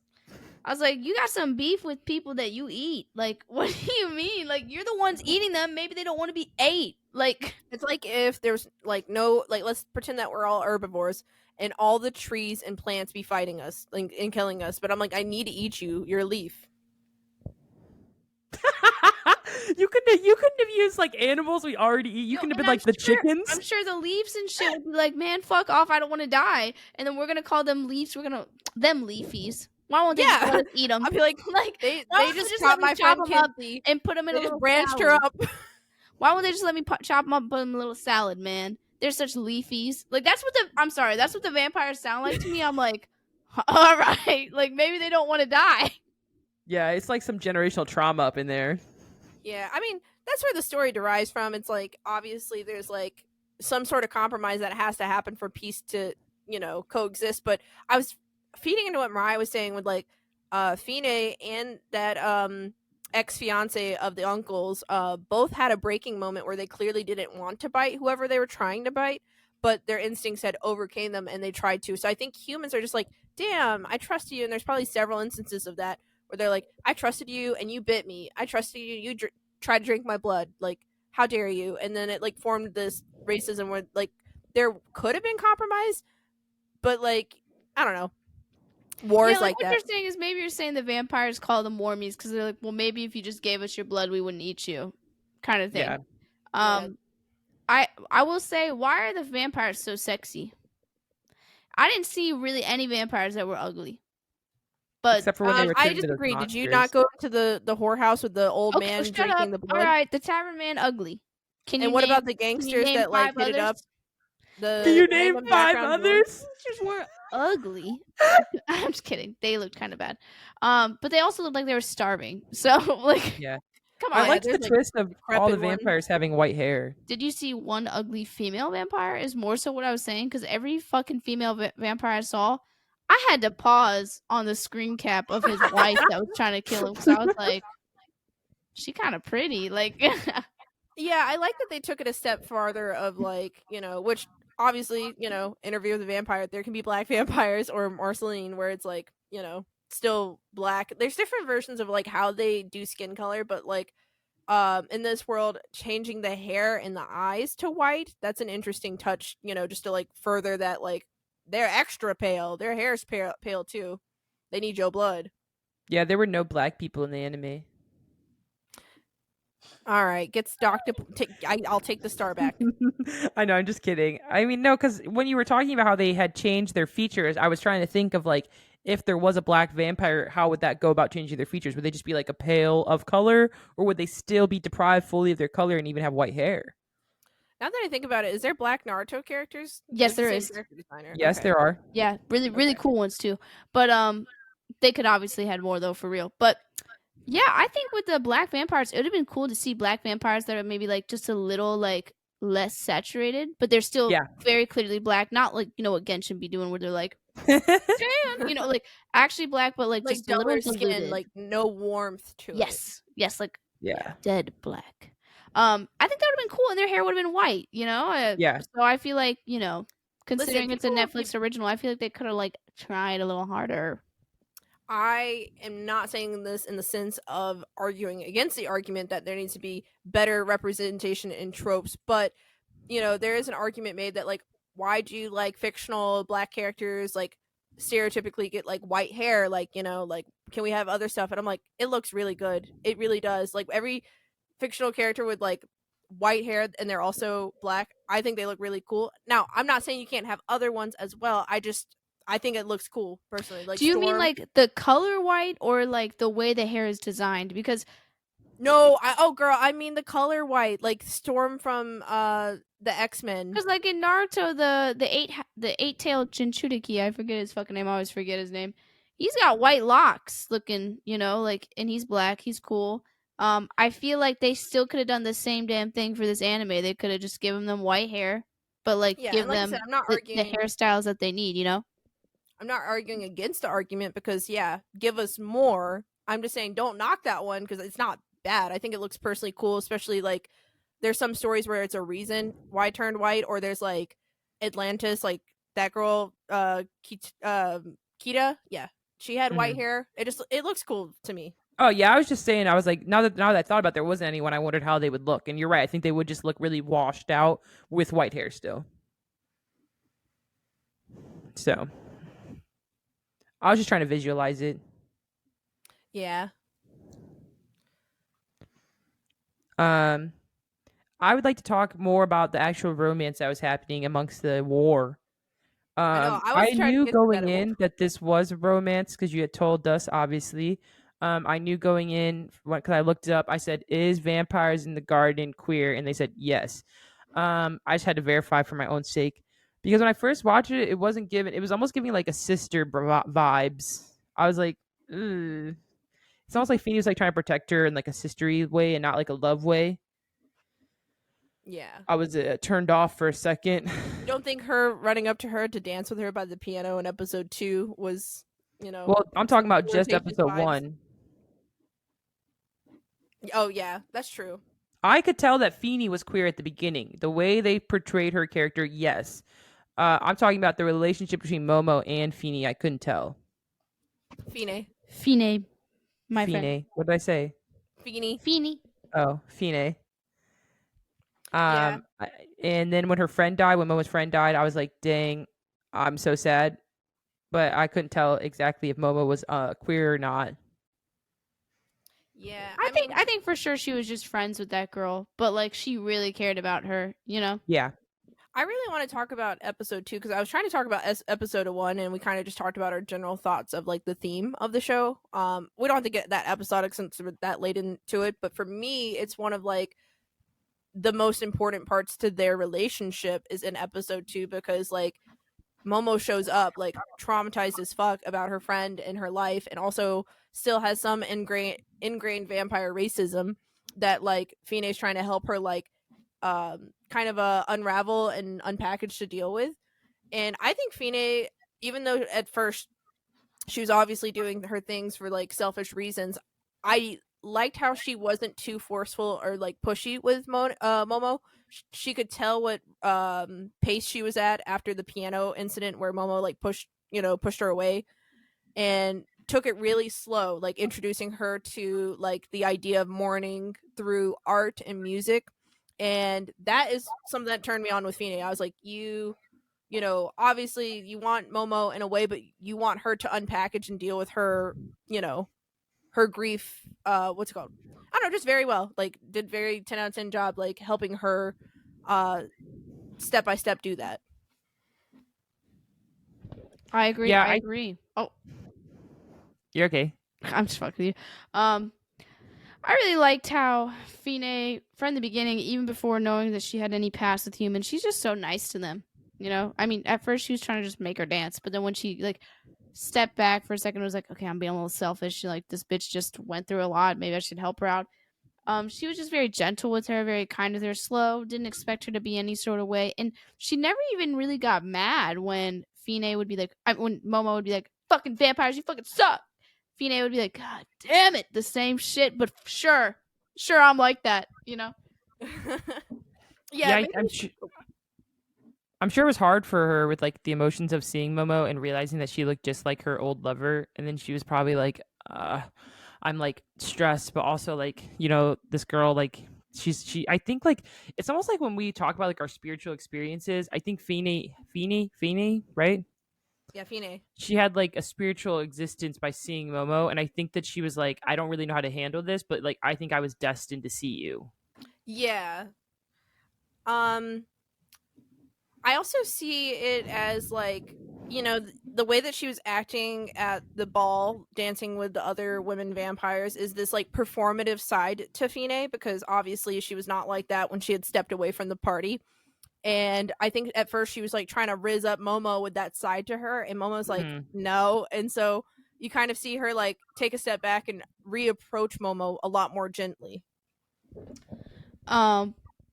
I was like, you got some beef with people that you eat. Like, what do you mean? Like, you're the ones eating them. Maybe they don't want to be ate. Like, It's like if there's like no, like, let's pretend that we're all herbivores and all the trees and plants be fighting us like, and killing us, but I'm like, I need to eat you. You're a leaf. you couldn't have used like animals we already eat. You no, couldn't have and been like the sure, chickens. I'm sure the leaves and shit would be like, man, fuck off. I don't want to die. And then we're gonna call them leaves. We're gonna them leafies. Why won't they just Yeah. let us eat them? I'll be like, like they why won't just let chopped me my chop friend them up Kinsey. and put them in They a just little branched her salad? up. Why won't they just let me chop them up and put them in a little salad, man? They're such leafies. Like that's what the I'm sorry, that's what the vampires sound like to me. I'm like, all right, like maybe they don't want to die. Yeah, it's like some generational trauma up in there. Yeah, I mean, that's where the story derives from. It's like obviously there's like some sort of compromise that has to happen for peace to, coexist. But I was feeding into what Mariah was saying with like Fine and that ex fiance of the uncles both had a breaking moment where they clearly didn't want to bite whoever they were trying to bite, but their instincts had overcame them and they tried to. So I think humans are just like, damn, I trust you, and there's probably several instances of that where they're like, I trusted you and you bit me. I trusted you, you tried to drink my blood. Like, how dare you? And then it like formed this racism where like there could have been compromise, but like I don't know, wars Yeah, like what that. you're saying is maybe you're saying the vampires call them warmies because they're like, well, maybe if you just gave us your blood, we wouldn't eat you, kind of thing. Yeah. I will say, why are the vampires so sexy? I didn't see really any vampires that were ugly. But except for when they were I turned into those disagree. Did you monsters. not go to the whorehouse with the old okay, man shut drinking up. the blood? All right, the tavern man ugly. And what about the gangsters that like hit it up? Can you name random 5 background noise? others? Just weren't ugly. I'm just kidding. They looked kind of bad. But they also looked like they were starving. So like, Yeah. come I on. like the there's, like, twist of all the decrepit ones. vampires having white hair. Did you see one ugly female vampire? Is more so what I was saying because every fucking female vampire I saw, I had to pause on the screen cap of his wife that was trying to kill him because I was like, she kind of pretty. Like, Yeah, I like that they took it a step farther of like, which obviously, Interview with a Vampire, there can be black vampires or Marceline where it's like, still black. There's different versions of like how they do skin color, but like in this world, changing the hair and the eyes to white, that's an interesting touch, just to like further that like they're extra pale. Their hair's pale too. They need your blood. Yeah, there were no black people in the anime. All right, gets docked. I'll take the star back. I know, I'm just kidding. I mean, no, because when you were talking about how they had changed their features, I was trying to think of like, if there was a black vampire, how would that go about changing their features? Would they just be like a pale of color, or would they still be deprived fully of their color and even have white hair? Now that I think about it, is there black Naruto characters? Yes, It's the there same is. character designer. Yes, Okay. there are. yeah, really cool ones too. But they could obviously had more though for real. But yeah, I think with the black vampires, it would have been cool to see black vampires that are maybe like just a little like less saturated, but they're still very clearly black. Not like what Genshin be doing, where they're like, damn, like actually black, but like just a little duller skin, diluted. like no warmth to it. Yes, like Yeah. dead black. I think that would have been cool, and their hair would have been white. Yeah. So I feel like considering it's a people- Netflix original, I feel like they could have like tried a little harder. I am not saying this in the sense of arguing against the argument that there needs to be better representation in tropes, but there is an argument made that like why do you like fictional black characters like stereotypically get like white hair, like like can we have other stuff? And I'm like, it looks really good. It really does. Like every fictional character with like white hair and they're also black, I think they look really cool. Now, I'm not saying you can't have other ones as well. I think it looks cool personally. Like Do you mean Storm. like the color white or like the way the hair is designed? Because No, girl, I mean the color white, like Storm from the X-Men. Because like in Naruto, the eight tailed Jinchuriki, I forget his fucking name. I always forget his name. He's got white locks, looking, like, and he's black. He's cool. I feel like they still could have done the same damn thing for this anime. They could have just given them white hair, but like Yeah, give and like I them said, I'm not the arguing. hairstyles that they need. I'm not arguing against the argument because yeah, give us more. I'm just saying don't knock that one because it's not bad. I think it looks personally cool, especially like there's some stories where it's a reason why it turned white, or there's like Atlantis, like that girl, Kita, yeah, she had white hair. It looks cool to me. Oh yeah, I was just saying. I was like, now that I thought about it, there wasn't anyone. I wondered how they would look, and you're right. I think they would just look really washed out with white hair still. So I was just trying to visualize it. Yeah. I would like to talk more about the actual romance that was happening amongst the war. I know. I was I trying to knew get to that going at one in that this was a romance because you had told us, obviously. I knew going in because I looked it up. I said, "Is Vampires in the Garden queer?" And they said yes. I just had to verify for my own sake because when I first watched it, it wasn't given. It was almost giving like a sister vibes. I was like, ugh. It's almost like Phoebe was like trying to protect her in like a sistery way and not like a love way. Yeah. I was turned off for a second. You don't think her running up to her to dance with her by the piano in episode 2 was, Well, I'm talking about just flirtatious episode vibes? 1. Oh yeah, that's true. I could tell that Feeny was queer at the beginning. The way they portrayed her character, yes. I'm talking about the relationship between Momo and Feeny. I couldn't tell. Fine. My friend. Feeny. What did I say? Feeny. Oh, Feeny. Yeah. And then when Momo's friend died, I was like, dang, I'm so sad. But I couldn't tell exactly if Momo was queer or not. Yeah. I think for sure she was just friends with that girl, but like she really cared about her, Yeah. I really want to talk about episode 2 because I was trying to talk about episode 1 and we kind of just talked about our general thoughts of like the theme of the show. We don't have to get that episodic since we're that late into it, but for me, it's one of like the most important parts to their relationship is in episode 2 because like Momo shows up like traumatized as fuck about her friend and her life, and also still has some ingrained vampire racism that like Fine's trying to help her like kind of unravel and unpackage to deal with. And I think Fine, even though at first she was obviously doing her things for like selfish reasons, I liked how she wasn't too forceful or like pushy with Momo. She could tell what pace she was at after the piano incident where Momo like pushed her away, and took it really slow, like introducing her to like the idea of mourning through art and music. And that is something that turned me on with Fine. I was like, obviously you want Momo in a way, but you want her to unpackage and deal with her, her grief. What's it called? I don't know, just very well. Like, did very 10 out of 10 job, like helping her, step by step do that. I agree. Yeah, I agree. Oh, you're okay. I'm just fucking with you. I really liked how Fine, from the beginning, even before knowing that she had any past with humans, she's just so nice to them. I mean, at first she was trying to just make her dance, but then when she like stepped back for a second, was like, okay, I'm being a little selfish. Like, this bitch just went through a lot. Maybe I should help her out. She was just very gentle with her, very kind with her, slow. Didn't expect her to be any sort of way, and she never even really got mad when Fine would be like, when Momo would be like, "Fucking vampires, you fucking suck." Fine would be like, "God damn it, the same shit, but sure, I'm like that." Yeah, I'm sure it was hard for her with like the emotions of seeing Momo and realizing that she looked just like her old lover, and then she was probably like, I'm like stressed, but also like, this girl like she I think like it's almost like when we talk about like our spiritual experiences, I think Feeney, right? Yeah, Fine. She had like a spiritual existence by seeing Momo, and I think that she was like, I don't really know how to handle this, but like I think I was destined to see you. Yeah. Um I also see it as like, the way that she was acting at the ball, dancing with the other women vampires, is this like performative side to Fine, because obviously she was not like that when she had stepped away from the party. And I think at first she was like trying to riz up Momo with that side to her, and Momo's like, Mhm. no. And so you kind of see her like take a step back and reapproach Momo a lot more gently.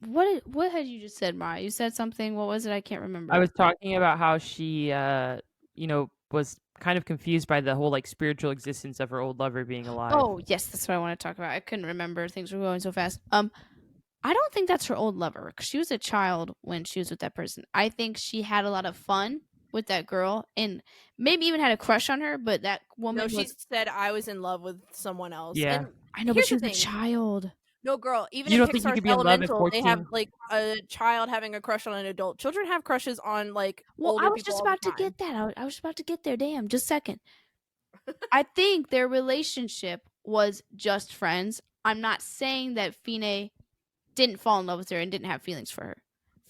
What had you just said, Mara? You said something. What was it? I can't I remember. was talking about how she, was kind of confused by the whole like spiritual existence of her old lover being alive. Oh, yes, that's what I want to talk about. I couldn't remember. Things were going so fast. I don't think that's her old lover, 'cause she was a child when she was with that person. I think she had a lot of fun with that girl and maybe even had a crush on her, but that No, woman she was. said I was in love with someone else. Yeah. And I know, but here's she the was a thing. child. No, girl, even You in don't think you Pixar's could be in love at Elemental, they have 14? like a child having a crush on an adult. Children have crushes on like Well, I older was people just all the about to time. get that. I was about to get there. Damn, just a second. I think their relationship was just friends. I'm not saying that Fine didn't fall in love with her and didn't have feelings for her.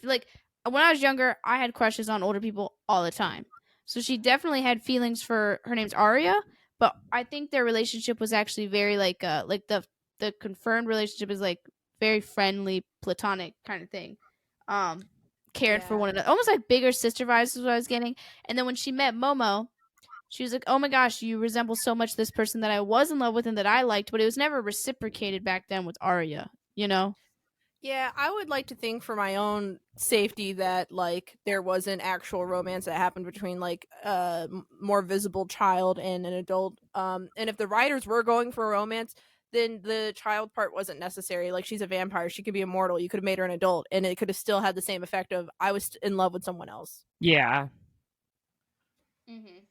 Like when I was younger, I had crushes on older people all the time. So she definitely had feelings for her name's Aria, but I think their relationship was actually very like the confirmed relationship is like very friendly, platonic kind of thing. Um Cared for Yeah. one another. Almost like bigger sister vibes is what I was getting. And then when she met Momo, she was like, "Oh my gosh, you resemble so much this person that I was in love with and that I liked, but it was never reciprocated back then with Arya, you know?" Yeah, I would like to think for my own safety that like there was an actual romance that happened between like a more visible child and an adult. And if the writers were going for a romance, then the child part wasn't necessary. Like she's a vampire, she could be immortal. You could have made her an adult and it could have still had the same effect of I was in love with someone else. Yeah. Mm-hmm.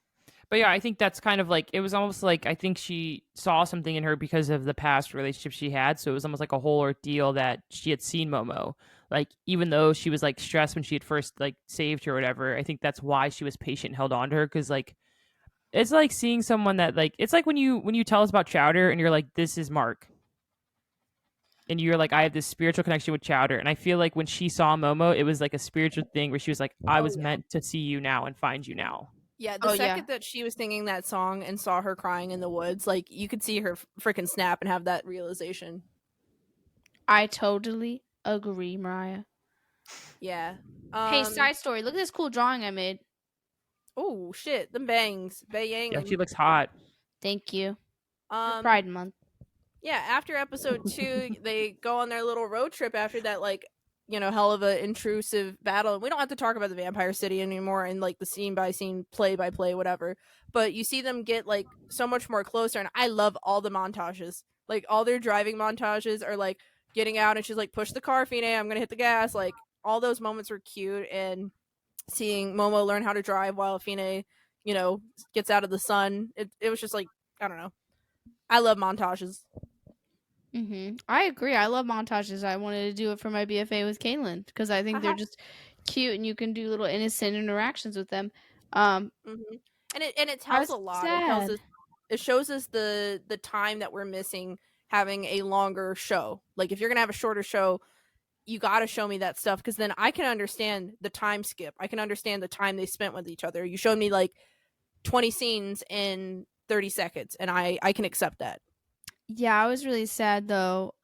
But yeah, I think that's kind of like it was almost like I think she saw something in her because of the past relationship she had. So it was almost like a whole ordeal that she had seen Momo. Like even though she was like stressed when she had first like saved her or whatever, I think that's why she was patient and held on to her because like it's like seeing someone that like it's like when you tell us about Chowder and you're like this is Mark and you're like I have this spiritual connection with Chowder and I feel like when she saw Momo it was like a spiritual thing where she was like I Oh was yeah. meant to see you now and find you now. Yeah, the Oh yeah, second that she was singing that song and saw her crying in the woods, like you could see her freaking snap and have that realization. I totally agree, Mariah. Yeah. Hey, Um side story. Look at this cool drawing I made. oh shit, the bangs. Yeah, she Bayang. looks hot. Thank you for Um Pride Month. yeah, after episode 2, they go on their little road trip after that like, hell of a intrusive battle. And we don't have to talk about the vampire city anymore and like the scene by scene, play by play, whatever. But you see them get like so much more closer and I love all the montages. Like all their driving montages are like getting out and she's like push the car, Fine, I'm going to hit the gas. Like all those moments were cute and seeing Momo learn how to drive while Fine, gets out of the sun. It was just like I don't know. I love montages. I agree. I love montages. I wanted to do it for my BFA with Kailen because I think they're just cute and you can do little innocent interactions with them. Mm-hmm. And it I tells was a lot. It tells sad. us, it shows us the time that we're missing having a longer show. Like if you're gonna have a shorter show, you got to show me that stuff because then I can understand the time skip. I can understand the time they spent with each other. You showed me like 20 scenes in 30 seconds, and I can accept that. Yeah, I was really sad though.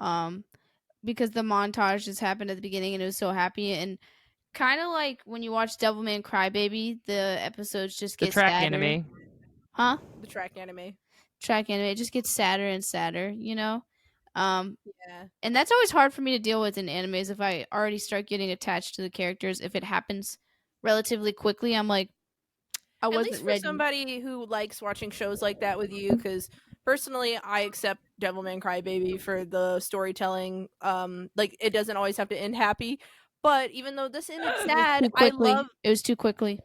Because the montage just happened at the beginning and it was so happy and kind of like when you watch Devilman Crybaby, the episodes just The get track sadder. anime. Huh? The track anime. Track anime, it just gets sadder and sadder, you know? Um, Yeah. and that's always hard for me to deal with in animes if I already start getting attached to the characters. If it happens relatively quickly, I'm like, I At least wasn't for ready. somebody who likes watching shows like that with you, because personally I accept Devilman Crybaby for the storytelling. Like it doesn't always have to end happy, But even though this ended It was sad, too I quickly. love. It was too quickly.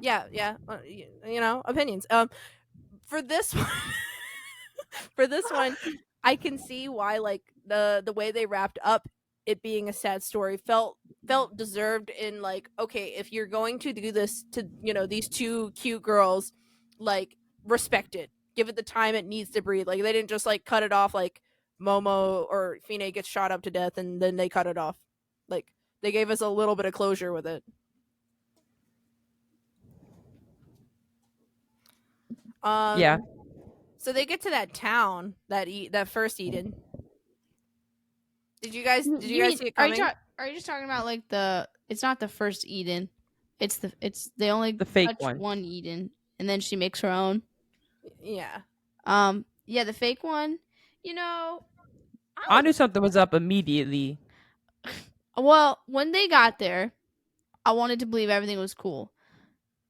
Yeah. Opinions. For this one, for this one, I can see why like the way they wrapped up it being a sad story felt deserved in like, okay, if you're going to do this to these two cute girls, like, respect it, give it the time it needs to breathe. Like, they didn't just like cut it off like Momo or Fine gets shot up to death and then they cut it off. Like, they gave us a little bit of closure with it. Yeah. So they get to that town, that first Eden. Did you guys see it coming? Are you just talking about like it's not the first Eden. It's they only The fake touch one Eden and then she makes her own. Yeah. Yeah, the fake one. You know, I knew something was up immediately. Well, when they got there, I wanted to believe everything was cool.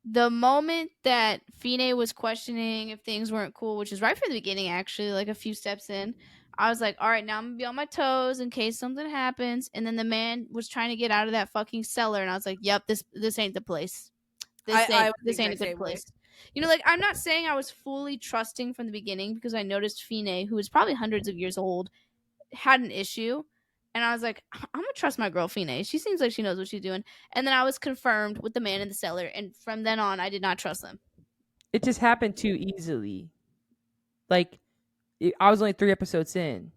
The moment that Fine was questioning if things weren't cool, which is right from the beginning, actually, like a few steps in, I was like, all right, now I'm going to be on my toes in case something happens. And then the man was trying to get out of that fucking cellar. And I was like, yep, this ain't the place. This ain't a good place. You know, like, I'm not saying I was fully trusting from the beginning because I noticed Fine, who is probably hundreds of years old, had an issue. And I was like, I'm going to trust my girl Fine. She seems like she knows what she's doing. And then I was confirmed with the man in the cellar. And from then on, I did not trust them. It just happened too easily. Like, I was only 3 episodes in.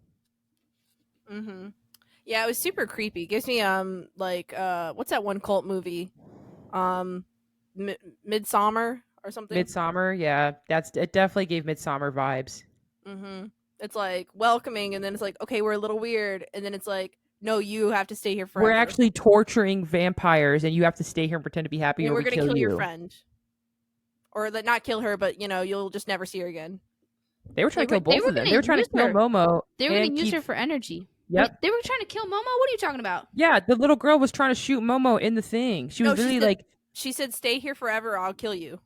Mm-hmm. Yeah, it was super creepy. It gives me what's that one cult movie? Midsummer or something. Midsummer, yeah, it definitely gave Midsummer vibes. Mm-hmm. It's like welcoming, and then it's like, okay, we're a little weird, and then it's like, no, you have to stay here forever. We're actually torturing vampires, and you have to stay here and pretend to be happy, or we're gonna kill you. your friend, or not kill her, but you'll just never see her again. They were trying to kill both of them. They were trying to kill Momo. They were going to use her for energy. Yep. Wait, they were trying to kill Momo? What are you talking about? Yeah, the little girl was trying to shoot Momo in the thing. She was she said, stay here forever, I'll kill you.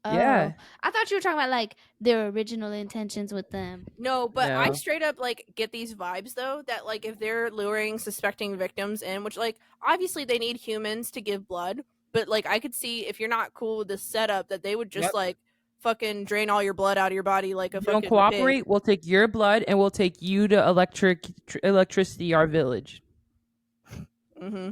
Yeah. I thought you were talking about like their original intentions with them. No, but no. I straight up like get these vibes though that like if they're luring suspecting victims in, which like obviously they need humans to give blood, but like I could see if you're not cool with this setup that they would just like fucking drain all your blood out of your body like a fucking don't cooperate, pig. We'll take your blood and we'll take you to electricity our village. Mm-hmm.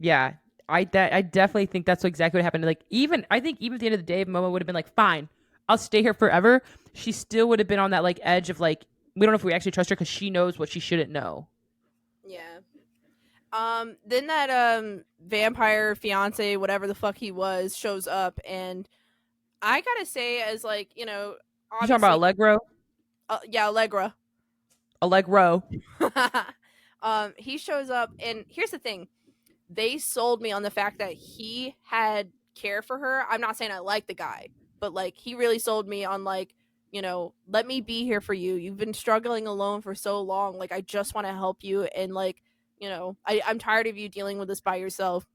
Yeah. I definitely think that's exactly what happened. Like, I think even at the end of the day, if Momo would have been like, fine, I'll stay here forever, she still would have been on that like edge of like, we don't know if we actually trust her because she knows what she shouldn't know. Yeah. Then that vampire fiance, whatever the fuck he was, shows up, and I gotta say, as like, you talking about Allegro? Yeah, Allegra. Allegro. He shows up, and here's the thing. They sold me on the fact that he had care for her. I'm not saying I like the guy, but like he really sold me on like, let me be here for you. You've been struggling alone for so long. Like, I just want to help you. And like, I'm tired of you dealing with this by yourself.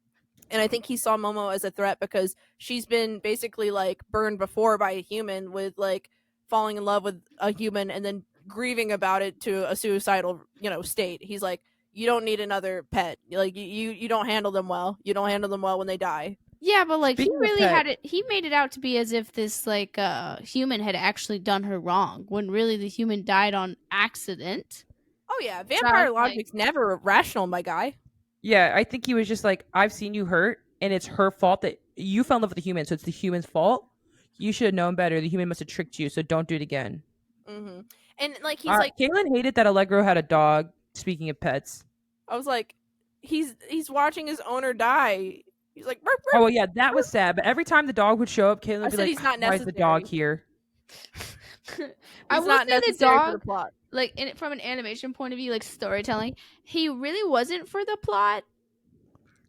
And I think he saw Momo as a threat because she's been basically like burned before by a human with like falling in love with a human and then grieving about it to a suicidal, state. He's like, you don't need another pet. Like you don't handle them well. You don't handle them well when they die. Yeah, but like he really had it. He made it out to be as if this like human had actually done her wrong when really the human died on accident. Oh yeah, vampire logic's never rational, my guy. Yeah, I think he was just like, I've seen you hurt, and it's her fault that you fell in love with the human, so it's the human's fault. You should have known better. The human must have tricked you, so don't do it again. Mm-hmm. And like he's like, Kailen hated that Allegro had a dog. Speaking of pets, I was like, he's watching his owner die. He's like, burp, burp. Oh well, yeah, that was sad. But every time the dog would show up, Kailen would be like, he's not "Why is the dog here?" I will say the dog, for the plot. Like from an animation point of view, like storytelling, he really wasn't for the plot.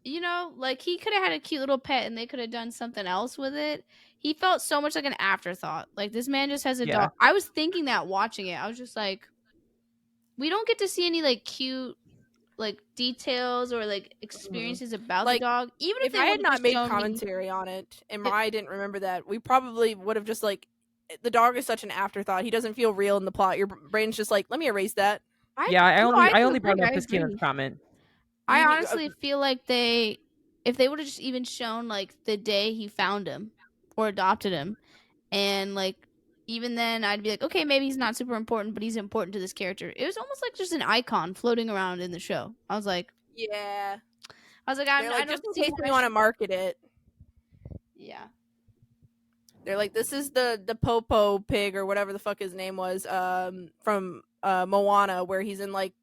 Like he could have had a cute little pet, and they could have done something else with it. He felt so much like an afterthought. Like this man just has a dog. I was thinking that watching it, I was just like, we don't get to see any like cute like details or like experiences about the dog. Even if I had not made commentary on it and Mariah didn't remember that, we probably would have just like, the dog is such an afterthought. He doesn't feel real in the plot. Your brain's just like, let me erase that. I only brought up this Kailen's comment. I honestly feel like if they would have just even shown like the day he found him or adopted him, and like even then I'd be like, okay, maybe he's not super important, but he's important to this character. It was almost like just an icon floating around in the show. I was like, yeah. I They're like, don't just in see case why we want to she- market it. Yeah. They're like, this is the Popo pig or whatever the fuck his name was, from Moana, where he's in like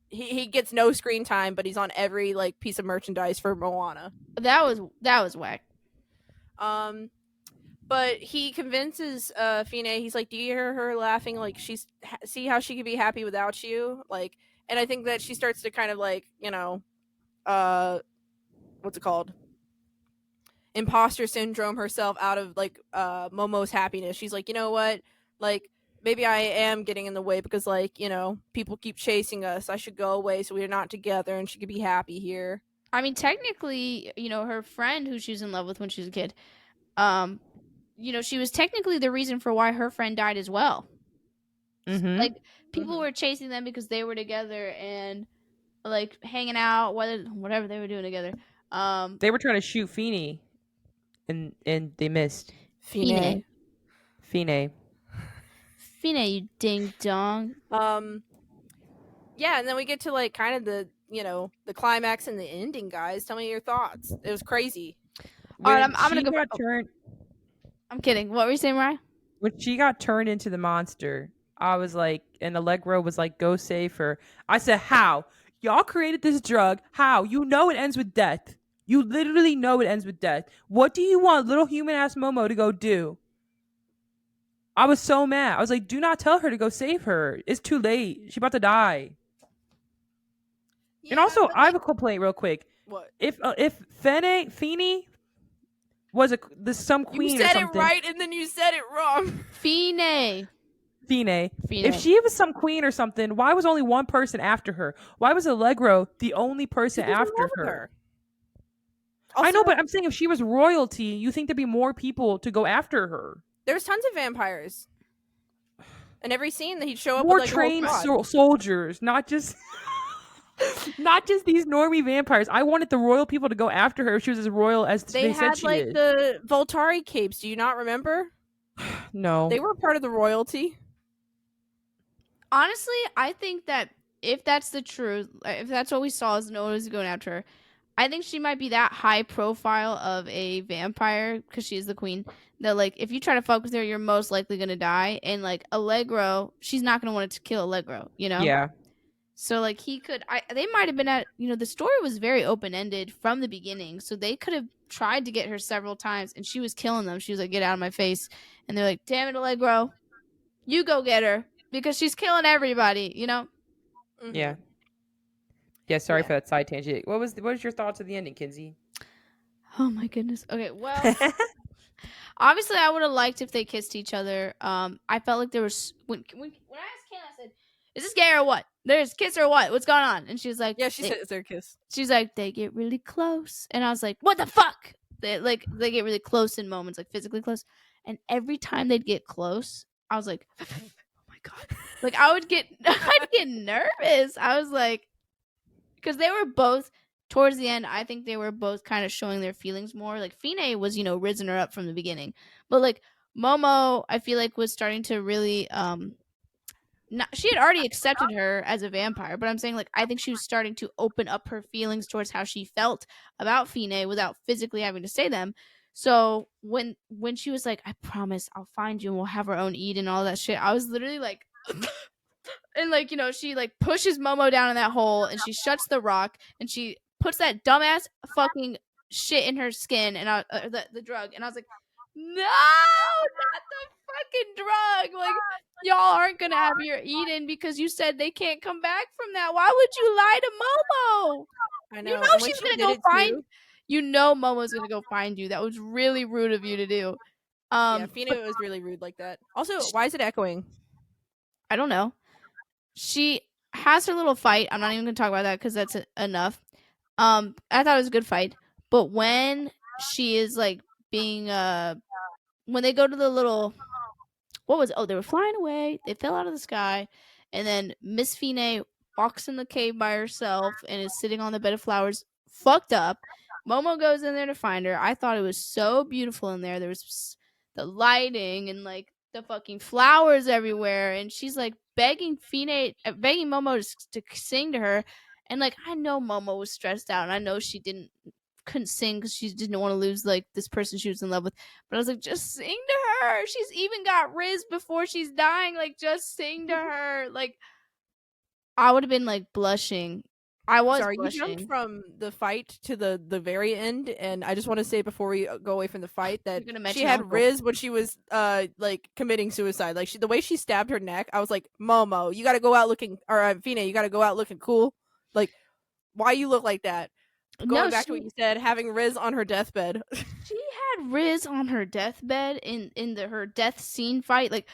he gets no screen time, but he's on every like piece of merchandise for Moana. That was whack. But he convinces Fine. He's like, "Do you hear her laughing? Like see how she could be happy without you?" Like, and I think that she starts to kind of like, what's it called? Imposter syndrome herself out of like Momo's happiness. She's like, you know what? Like maybe I am getting in the way because like, people keep chasing us. I should go away so we're not together and she could be happy here. I mean, technically, her friend who she was in love with when she was a kid, she was technically the reason for why her friend died as well. Mm-hmm. Like people were chasing them because they were together and like hanging out, whatever they were doing together. They were trying to shoot Feeny, and they missed. Fine, you ding dong. Yeah, and then we get to like kind of the the climax and the ending, guys. Tell me your thoughts. It was crazy. All right, I'm gonna go. I'm kidding. What were you saying, Mariah? When she got turned into the monster, I was like, and Allegro was like, "Go save her." I said, "How? Y'all created this drug? How? You know it ends with death. You literally know it ends with death. What do you want little human ass Momo to go do?" I was so mad. I was like, "Do not tell her to go save her. It's too late. She's about to die." Yeah, and also, I have a complaint real quick. What? If Feeny was some queen you or said something. it right and then you said it wrong. Fine. If she was some queen or something, why was only one person after her? Why was Allegro the only person after her? Also, I know, but I'm saying if she was royalty, you think there'd be more people to go after her. There's tons of vampires. In every scene that he'd show up more with like trained soldiers, not just these normie vampires. I wanted the royal people to go after her if she was as royal as they said she like is. The Voltari capes. Do you not remember? No. They were part of the royalty. Honestly, I think that if that's the truth, if that's what we saw is no one was going after her, I think she might be that high profile of a vampire because she is the queen that like if you try to fuck with her, you're most likely gonna die. And like Allegro, she's not gonna want to kill Allegro, Yeah. So like he could, they might have been at, the story was very open ended from the beginning, so they could have tried to get her several times, and she was killing them. She was like, "Get out of my face!" And they're like, "Damn it, Allegro, you go get her because she's killing everybody," Mm-hmm. Yeah. Yeah. Sorry for that side tangent. What was your thoughts of the ending, Kinsey? Oh my goodness. Okay, well, obviously I would have liked if they kissed each other. I felt like there was when I asked Kayla, I said, "Is this gay or what? There's kiss or what? What's going on?" And she was like, "Yeah." She said, "Is there a kiss?" She's like, "They get really close," and I was like, "What the fuck?" They get really close in moments, like physically close. And every time they'd get close, I was like, "Oh my god!" Like I'd get nervous. I was like, because they were both towards the end. I think they were both kind of showing their feelings more. Like Fine was, risen her up from the beginning, but like Momo, I feel like was starting to really she had already accepted her as a vampire, but I'm saying like I think she was starting to open up her feelings towards how she felt about Fine without physically having to say them. So when she was like, "I promise I'll find you and we'll have our own Eden," and all that shit, I was literally like and like, she like pushes Momo down in that hole and she shuts the rock and she puts that dumbass fucking shit in her skin and the drug, and I was like, "No, not the fucking drug. Like, y'all aren't gonna have your Eden because you said they can't come back from that. Why would you lie to Momo?" I know. She's gonna go find Momo's gonna go find you. That was really rude of you to do. Yeah, Fina was really rude like that. Also, why is it echoing? I don't know. She has her little fight. I'm not even gonna talk about that because that's enough. I thought it was a good fight, but when she is like being when they go to the little they were flying away, they fell out of the sky, and then Miss Fine walks in the cave by herself and is sitting on the bed of flowers, fucked up. Momo goes in there to find her. I thought it was so beautiful in there. There was the lighting and like the fucking flowers everywhere, and she's like begging Momo to sing to her. And like I know Momo was stressed out, and I know she couldn't sing because she didn't want to lose like this person she was in love with. But I was like, just sing to her. She's even got Riz before she's dying. Like, just sing to her. Like, I would have been like blushing. I was Sorry, blushing. you jumped from the fight to the very end, and I just want to say before we go away from the fight that she had Riz when she was like committing suicide. Like the way she stabbed her neck, I was like, Momo, you got to go out looking, or Fina, you got to go out looking cool. Like, why you look like that? Going back to what you said, having Riz on her deathbed. She had Riz on her deathbed in her death scene fight. Like,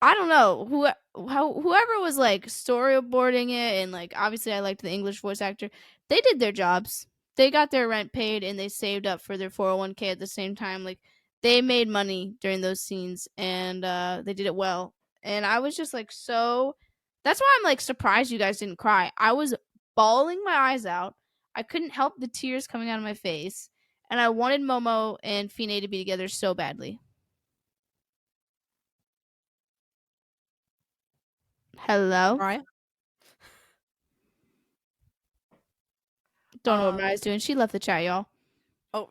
I don't know whoever was like storyboarding it, and like obviously I liked the English voice actor. They did their jobs. They got their rent paid, and they saved up for their 401k at the same time. Like they made money during those scenes, and they did it well. And I was just like so. That's why I'm like surprised you guys didn't cry. I was bawling my eyes out. I couldn't help the tears coming out of my face, and I wanted Momo and Fine to be together so badly. Hello? Mariah? Don't know what Mariah's doing. She left the chat, y'all. Oh.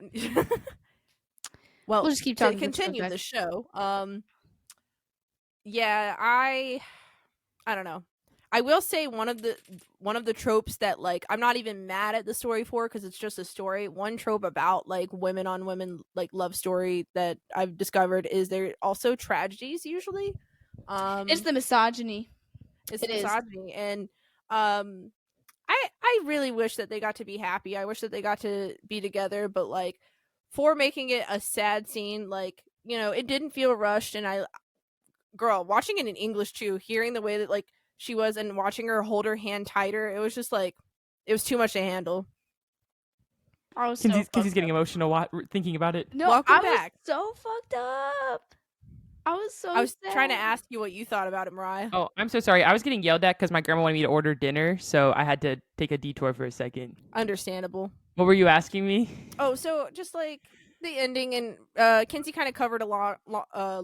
Well, we'll just keep talking. To continue the show. Yeah, I don't know. I will say one of the tropes that like I'm not even mad at the story for because it's just a story. One trope about like women on women like love story that I've discovered is there also tragedies usually. It's the misogyny. It's misogyny, and I really wish that they got to be happy. I wish that they got to be together, but like for making it a sad scene, like you know, it didn't feel rushed. And watching it in English too, hearing the way that like she was and watching her hold her hand tighter, it was just like it was too much to handle. I was Kenzie's getting emotional thinking about it. No, Welcome back. Was so fucked up. I was sad. Trying to ask you what you thought about it, Mariah. Oh, I'm so sorry. I was getting yelled at because my grandma wanted me to order dinner, so I had to take a detour for a second. Understandable. What were you asking me? Oh, so just like the ending, and Kenzie kind of covered a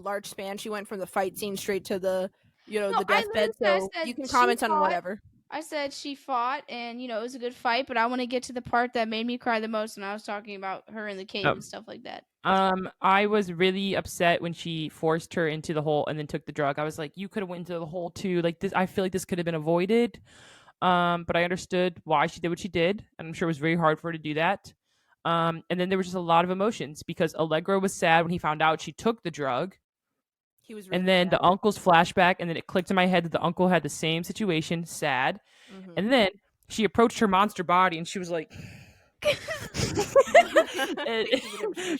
large span. She went from the fight scene straight to the the deathbed. So you can comment on whatever. I said she fought, and it was a good fight, but I want to get to the part that made me cry the most, and I was talking about her in the cave and stuff like that. I was really upset when she forced her into the hole and then took the drug. I was like, you could have went into the hole too. Like this, I feel like this could have been avoided. But I understood why she did what she did, and I'm sure it was very hard for her to do that. And then there was just a lot of emotions because Allegra was sad when he found out she took the drug. He was really and then sad. The uncle's flashback, and then it clicked in my head that the uncle had the same situation, sad. Mm-hmm. And then she approached her monster body, and she was like,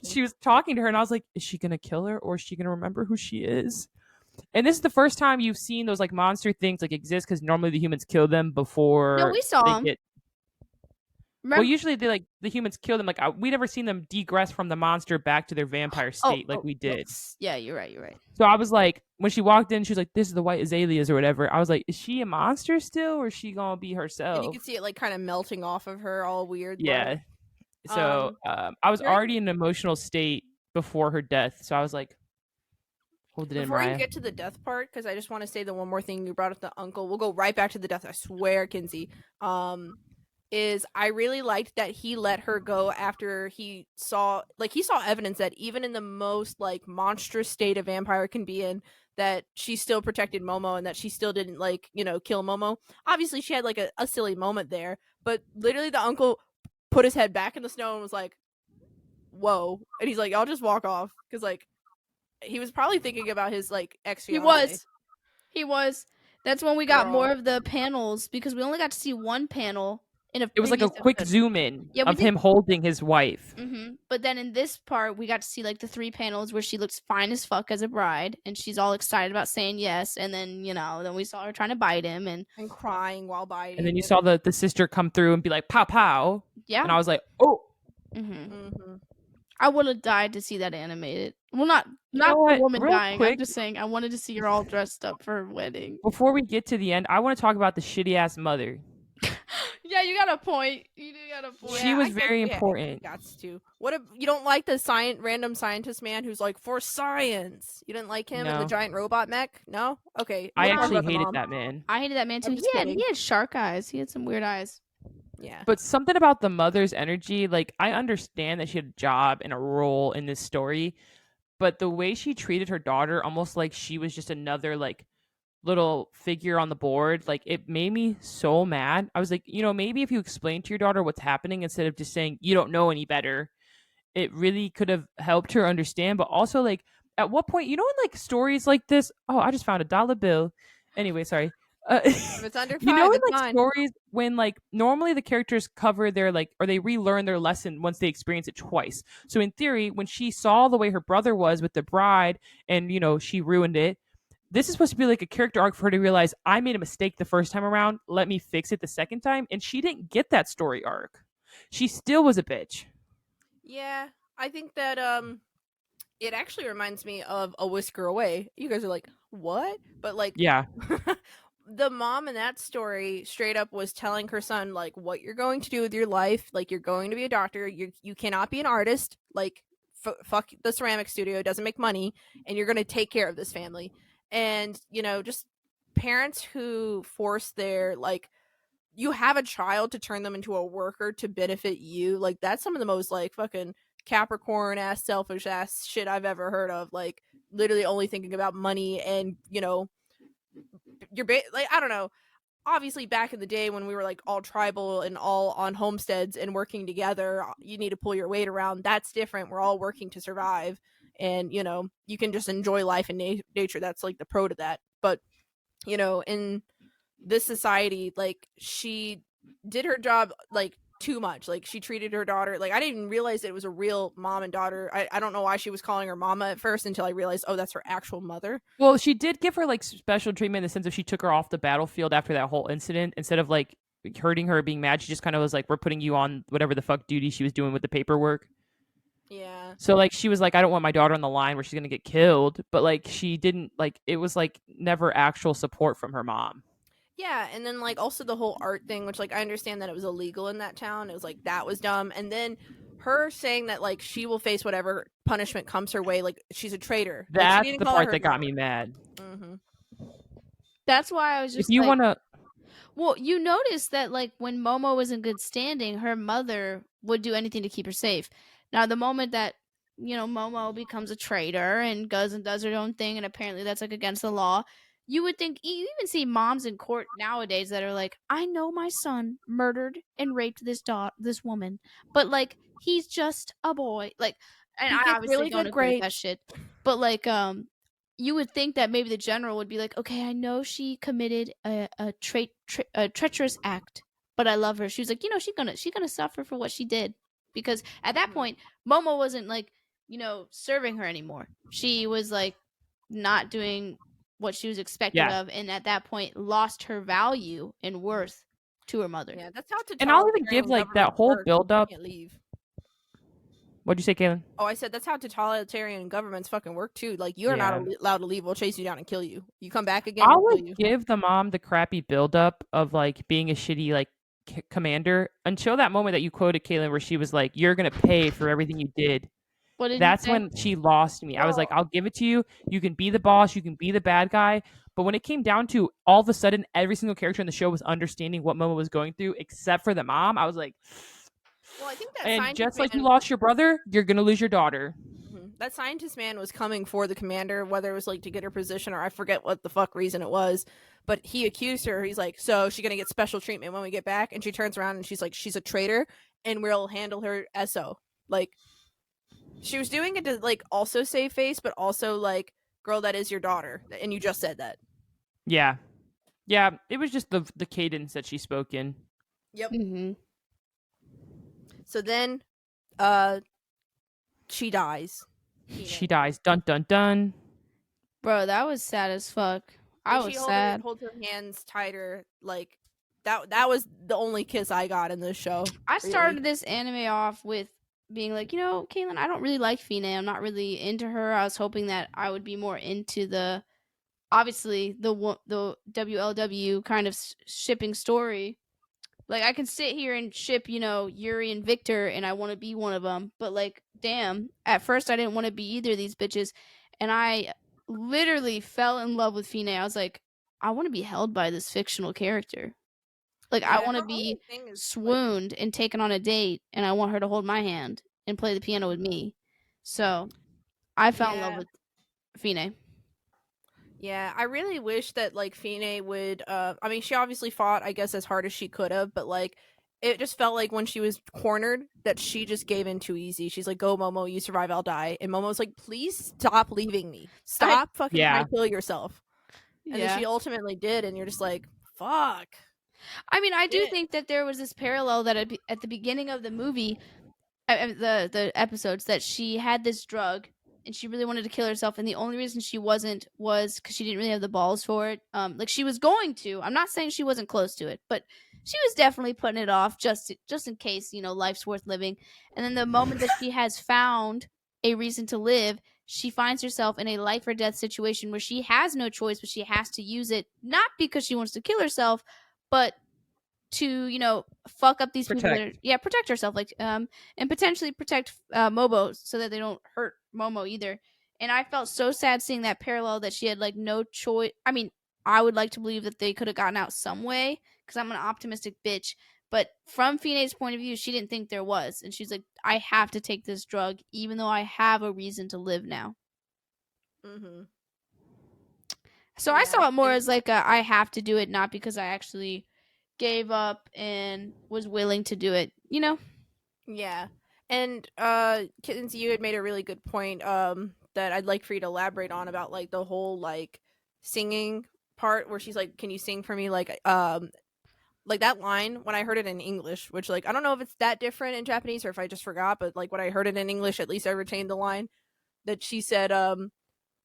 she was talking to her, and I was like, is she gonna kill her, or is she gonna remember who she is? And this is the first time you've seen those like monster things like exist, because normally the humans kill them before. No, we saw them. Well, usually the humans kill them. Like we never seen them degress from the monster back to their vampire state we did. Yeah, you're right. So I was like, when she walked in, she was like, "This is the white azaleas or whatever." I was like, "Is she a monster still, or is she gonna be herself?" And you can see it like kind of melting off of her, all weird. Yeah. So I was already in an emotional state before her death. So I was like, hold it in, Mariah. Before you get to the death part, because I just want to say the one more thing you brought up, the uncle. We'll go right back to the death. I swear, Kinsey. Is I really liked that he let her go after he saw evidence that even in the most like monstrous state a vampire can be in, that she still protected Momo and that she still didn't kill Momo. Obviously she had like a silly moment there, but literally the uncle put his head back in the snow and was like, whoa. And he's like, I'll just walk off, because like he was probably thinking about his like ex-fiance. He was. That's when we got more of the panels, because we only got to see one panel. It was like a quick zoom in of him holding his wife. Mm-hmm. But then in this part, we got to see like the 3 panels where she looks fine as fuck as a bride, and she's all excited about saying yes. And then then we saw her trying to bite him and crying while biting. And then you saw the sister come through and be like, "Pow pow!" Yeah. And I was like, "Oh." Mm-hmm. I would have died to see that animated. Well, not You know the what? woman Real dying. I'm quick, just saying I wanted to see her all dressed up for her wedding. before we get to the end, I want to talk about the shitty ass mother. Yeah, you got a point. You do got a point. She was I guess, very yeah, important. got to. What if you don't like the random scientist man who's like for science? You didn't like him and the No. giant robot mech? No. Okay. I what about actually the hated mom? that man. I hated that man too. I'm just kidding. He had shark eyes. He had some weird eyes. Yeah. But something about the mother's energy, like I understand that she had a job and a role in this story, but the way she treated her daughter, almost like she was just another like little figure on the board, like it made me so mad. I was like, maybe if you explain to your daughter what's happening instead of just saying you don't know any better, it really could have helped her understand. But also, like, at what point, in like stories like this, oh, I just found a $1 bill. Anyway, sorry. If it's under 5, In it's like fine. stories when like normally the characters cover their like or they relearn their lesson once they experience it twice. So in theory, when she saw the way her brother was with the bride and she ruined it, this is supposed to be like a character arc for her to realize I made a mistake the first time around. Let me fix it the second time. And she didn't get that story arc. She still was a bitch. Yeah, I think that it actually reminds me of A Whisker Away. You guys are like, what? But like, Yeah. the mom in that story straight up was telling her son like what you're going to do with your life. Like you're going to be a doctor. You cannot be an artist. Like fuck the ceramic studio, it doesn't make money, and you're going to take care of this family. And just parents who force their like you have a child to turn them into a worker to benefit you, like that's some of the most like fucking Capricorn ass selfish ass shit I've ever heard of. Like literally only thinking about money and like I don't know. Obviously back in the day when we were like all tribal and all on homesteads and working together, you need to pull your weight around. That's different. We're all working to survive, and you can just enjoy life in nature. That's like the pro to that. But in this society, like she did her job like too much. Like she treated her daughter like I didn't even realize that it was a real mom and daughter. I don't know why she was calling her mama at first until I realized, oh, that's her actual mother. Well, she did give her like special treatment in the sense of she took her off the battlefield after that whole incident. Instead of like hurting her, being mad, she just kind of was like, we're putting you on whatever the fuck duty she was doing with the paperwork. Yeah. So like she was like, I don't want my daughter on the line where she's gonna get killed. But like she didn't like it was like never actual support from her mom. Yeah, and then like also the whole art thing, which like I understand that it was illegal in that town. It was like that was dumb. And then her saying that like she will face whatever punishment comes her way, like she's a traitor. Like, she That's didn't the call her part that got mother. me mad. Mm-hmm. That's why I was If just you like, want to, well, you notice that like when Momo was in good standing, her mother would do anything to keep her safe. Now, the moment that Momo becomes a traitor and goes and does her own thing, and apparently that's like against the law, you would think you even see moms in court nowadays that are like, I know my son murdered and raped this woman, but like he's just a boy. Like, and He I gets obviously really don't good agree with that grades. shit. But like, you would think that maybe the general would be like, okay, I know she committed a treacherous act, but I love her. She was like, she's gonna suffer for what she did, because at that point, Momo wasn't like serving her anymore. She was like not doing what she was expected Yeah. of, and at that point, lost her value and worth to her mother. Yeah, that's how to. and I'll even give like that whole build up. Can't leave. What'd you say, Kailen? Oh, I said that's how totalitarian governments fucking work too. Like you are not allowed to leave. We'll chase you down and kill you. You come back again, I'll we'll like kill you. give the mom the crappy build up of like being a shitty like commander until that moment that you quoted, Kailen, where she was like, "You're gonna pay for everything you did." What did That's you say? when she lost me. I was like, I'll give it to you. You can be the boss. You can be the bad guy. But when it came down to all of a sudden, every single character in the show was understanding what Momo was going through, except for the mom. I was like, well, I think that and just like you lost your brother, you're going to lose your daughter. That scientist man was coming for the commander, whether it was like to get her position or I forget what the fuck reason it was. But he accused her. He's like, so she's going to get special treatment when we get back. And she turns around and she's like, she's a traitor and we'll handle her SO. Like, she was doing it to like also save face, but also like, girl, that is your daughter, and you just said that. Yeah, it was just the cadence that she spoke in. Yep. Mm-hmm. So then, she dies. She dies. Dun dun dun. Bro, that was sad as fuck. I was sad. Holds her hands tighter, like that. That was the only kiss I got in this show. I started this anime off with being like, Kailen, I don't really like Fine. I'm not really into her. I was hoping that I would be more into the obviously the WLW kind of shipping story. Like I can sit here and ship, Yuri and Victor, and I want to be one of them. But like, damn, at first I didn't want to be either of these bitches, and I literally fell in love with Fine. I was like, I want to be held by this fictional character. Like I Yeah, want to her whole be thing is like, swooned and taken on a date, and I want her to hold my hand and play the piano with me. So I fell in love yeah. with Fine. Yeah, I really wish that like Fine would I mean she obviously fought I guess as hard as she could have, but like it just felt like when she was cornered that she just gave in too easy. She's like, "Go Momo, you survive, I'll die." And Momo's like, "Please stop leaving me. I Stop fucking trying Yeah. to kill yourself." And then yeah. she ultimately did and you're just like, "Fuck." I mean, I do Shit. think that there was this parallel that at the beginning of the movie, the episodes, that she had this drug and she really wanted to kill herself, and the only reason she wasn't was because she didn't really have the balls for it. Like she was going to. I'm not saying she wasn't close to it, but she was definitely putting it off just in case life's worth living. And then the moment that she has found a reason to live, she finds herself in a life or death situation where she has no choice, but she has to use it, not because she wants to kill herself, but to fuck up these people that Protect. protect herself, like and potentially protect Momo so that they don't hurt Momo either. And I felt so sad seeing that parallel, that she had like no choice. I mean, I would like to believe that they could have gotten out some way, because I'm an optimistic bitch, but from Fine's point of view, she didn't think there was, and she's like, I have to take this drug even though I have a reason to live now. Mhm. So I Yeah. saw it more And as like I have to do it, not because I actually gave up and was willing to do it. yeah. And Kittens, you had made a really good point that I'd like for you to elaborate on about like the whole like singing part where she's like, "Can you sing for me?" Like that line when I heard it in English, which like I don't know if it's that different in Japanese or if I just forgot, but like when I heard it in English, at least I retained the line that she said,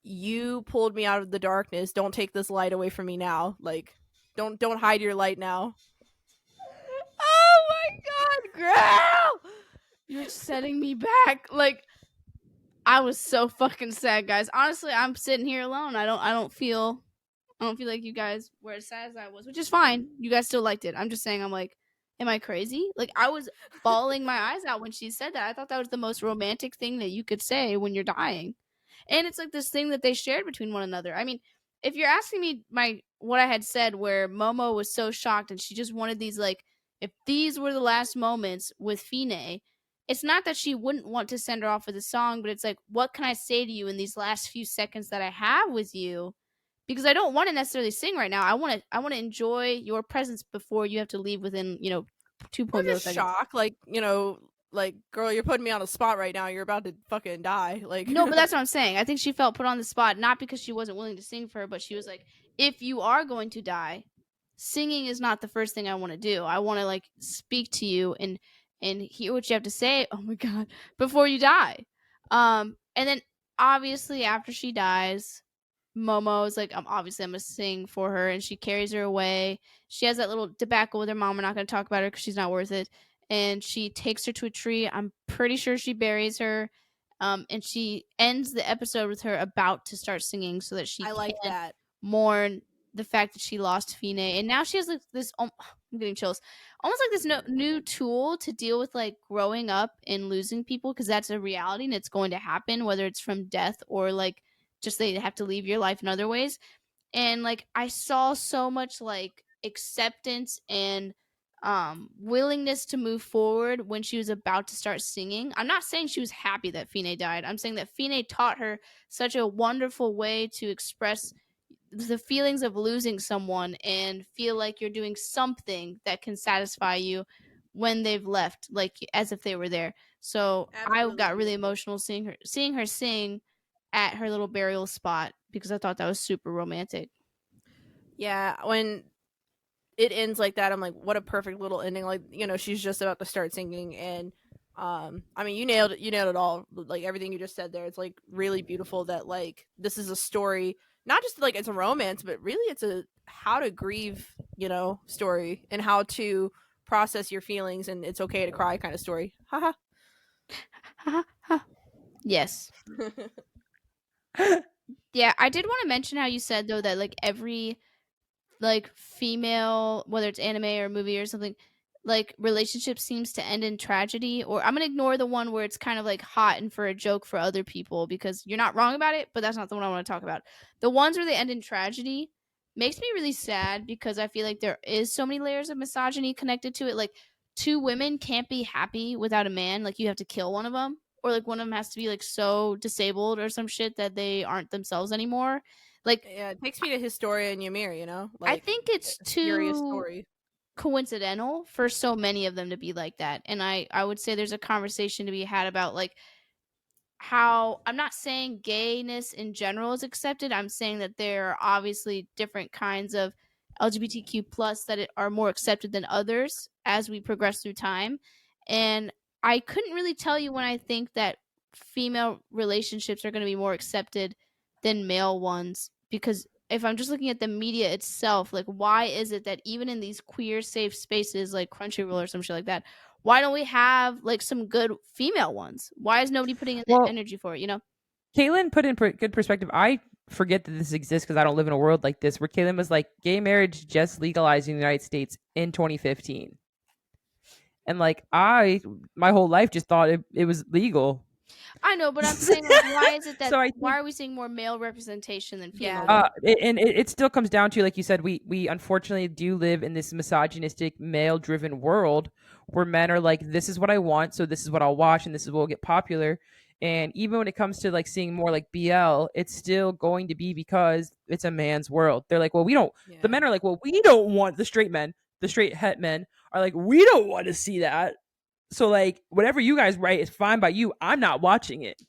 "You pulled me out of the darkness. Don't take this light away from me now. Like, don't hide your light now." Oh my god, girl! You're setting me back. Like, I was so fucking sad, guys. Honestly, I'm sitting here alone. I don't feel like you guys were as sad as I was, which is fine. You guys still liked it. I'm just saying, I'm like, am I crazy? Like, I was bawling my eyes out when she said that. I thought that was the most romantic thing that you could say when you're dying. And it's like this thing that they shared between one another. I mean, if you're asking me what I had said, where Momo was so shocked and she just wanted these, like, if these were the last moments with Fine, it's not that she wouldn't want to send her off with a song, but it's like, what can I say to you in these last few seconds that I have with you? Because I don't want to necessarily sing right now. I want to enjoy your presence before you have to leave within 2 Or point just milliseconds. shock, like like girl, you're putting me on a spot right now. You're about to fucking die. Like, No, but that's what I'm saying. I think she felt put on the spot, not because she wasn't willing to sing for her, but she was like, if you are going to die, singing is not the first thing I want to do. I want to like speak to you and hear what you have to say. Oh my god, before you die. And then obviously after she dies, Momo is like, obviously I'm gonna sing for her, and she carries her away. She has that little debacle with her mom. We're not gonna talk about her because she's not worth it. And she takes her to a tree. I'm pretty sure she buries her. And she ends the episode with her about to start singing so that she I like can that. mourn the fact that she lost Fine. And now she has like this. I'm getting chills. Almost like this new tool to deal with like growing up and losing people, because that's a reality and it's going to happen, whether it's from death or like just they have to leave your life in other ways. And like I saw so much like acceptance and willingness to move forward when she was about to start singing. I'm not saying she was happy that Fine died. I'm saying that Fine taught her such a wonderful way to express the feelings of losing someone and feel like you're doing something that can satisfy you when they've left, like as if they were there. So I Absolutely got really beautiful. emotional seeing her sing at her little burial spot, because I thought that was super romantic. Yeah, when it ends like that, I'm like, what a perfect little ending. Like, she's just about to start singing, and I mean, you nailed it all. Like everything you just said there, it's like really beautiful that like this is a story, not just like it's a romance, but really it's a how to grieve, story and how to process your feelings, and it's okay to cry kind of story. Haha. Yes. Yeah, I did want to mention how you said though that like every like female, whether it's anime or movie or something, like relationship seems to end in tragedy. Or I'm gonna ignore the one where it's kind of like hot and for a joke for other people because you're not wrong about it, but that's not the one I want to talk about. The ones where they end in tragedy makes me really sad because I feel like there is so many layers of misogyny connected to it. Like two women can't be happy without a man. Like you have to kill one of them, or like one of them has to be like so disabled or some shit that they aren't themselves anymore. Like Yeah, it takes me to Historia and Ymir, you know? I Like think it's a furious too story. coincidental for so many of them to be like that. And I would say there's a conversation to be had about like how I'm not saying gayness in general is accepted. I'm saying that there are obviously different kinds of LGBTQ plus that are more accepted than others as we progress through time. And I couldn't really tell you when I think that female relationships are going to be more accepted than male ones because if I'm just looking at the media itself, like why is it that even in these queer safe spaces like Crunchyroll or some shit like that, why don't we have like some good female ones? Why is nobody putting in the Well, energy for it? You know? Kailen put in good perspective. I forget that this exists because I don't live in a world like this where Kailen was like, gay marriage just legalized in the United States in 2015. And like, my whole life just thought it was legal. I know, but I'm saying like, why is it that So I why think are we seeing more male representation than female Yeah. ones? it still comes down to, like you said, we unfortunately do live in this misogynistic male driven world where men are like, this is what I want, so this is what I'll watch and this is what will get popular. And even when it comes to like seeing more like BL, it's still going to be because it's a man's world. They're like, well, we don't, the Yeah. men are like, well, we don't want the straight men, the straight het men are like, we don't want to see that. So like whatever you guys write is fine by you. I'm not watching it.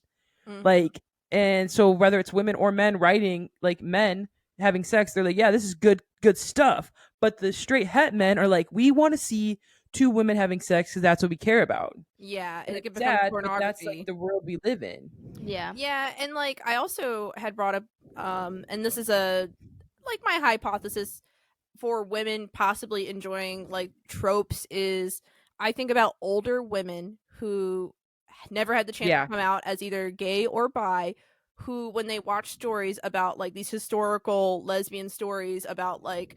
Mm-hmm. Like, and so whether it's women or men writing, like men having sex, they're like, yeah, this is good stuff. But the straight het men are like, we want to see two women having sex because that's what we care about. Yeah, And it it's becomes sad, but that's like pornography. the world we live in. Yeah. Yeah, and like I also had brought up and this is a like my hypothesis for women possibly enjoying like tropes is I think about older women who never had the chance to Yeah. come out as either gay or bi who when they watch stories about like these historical lesbian stories about like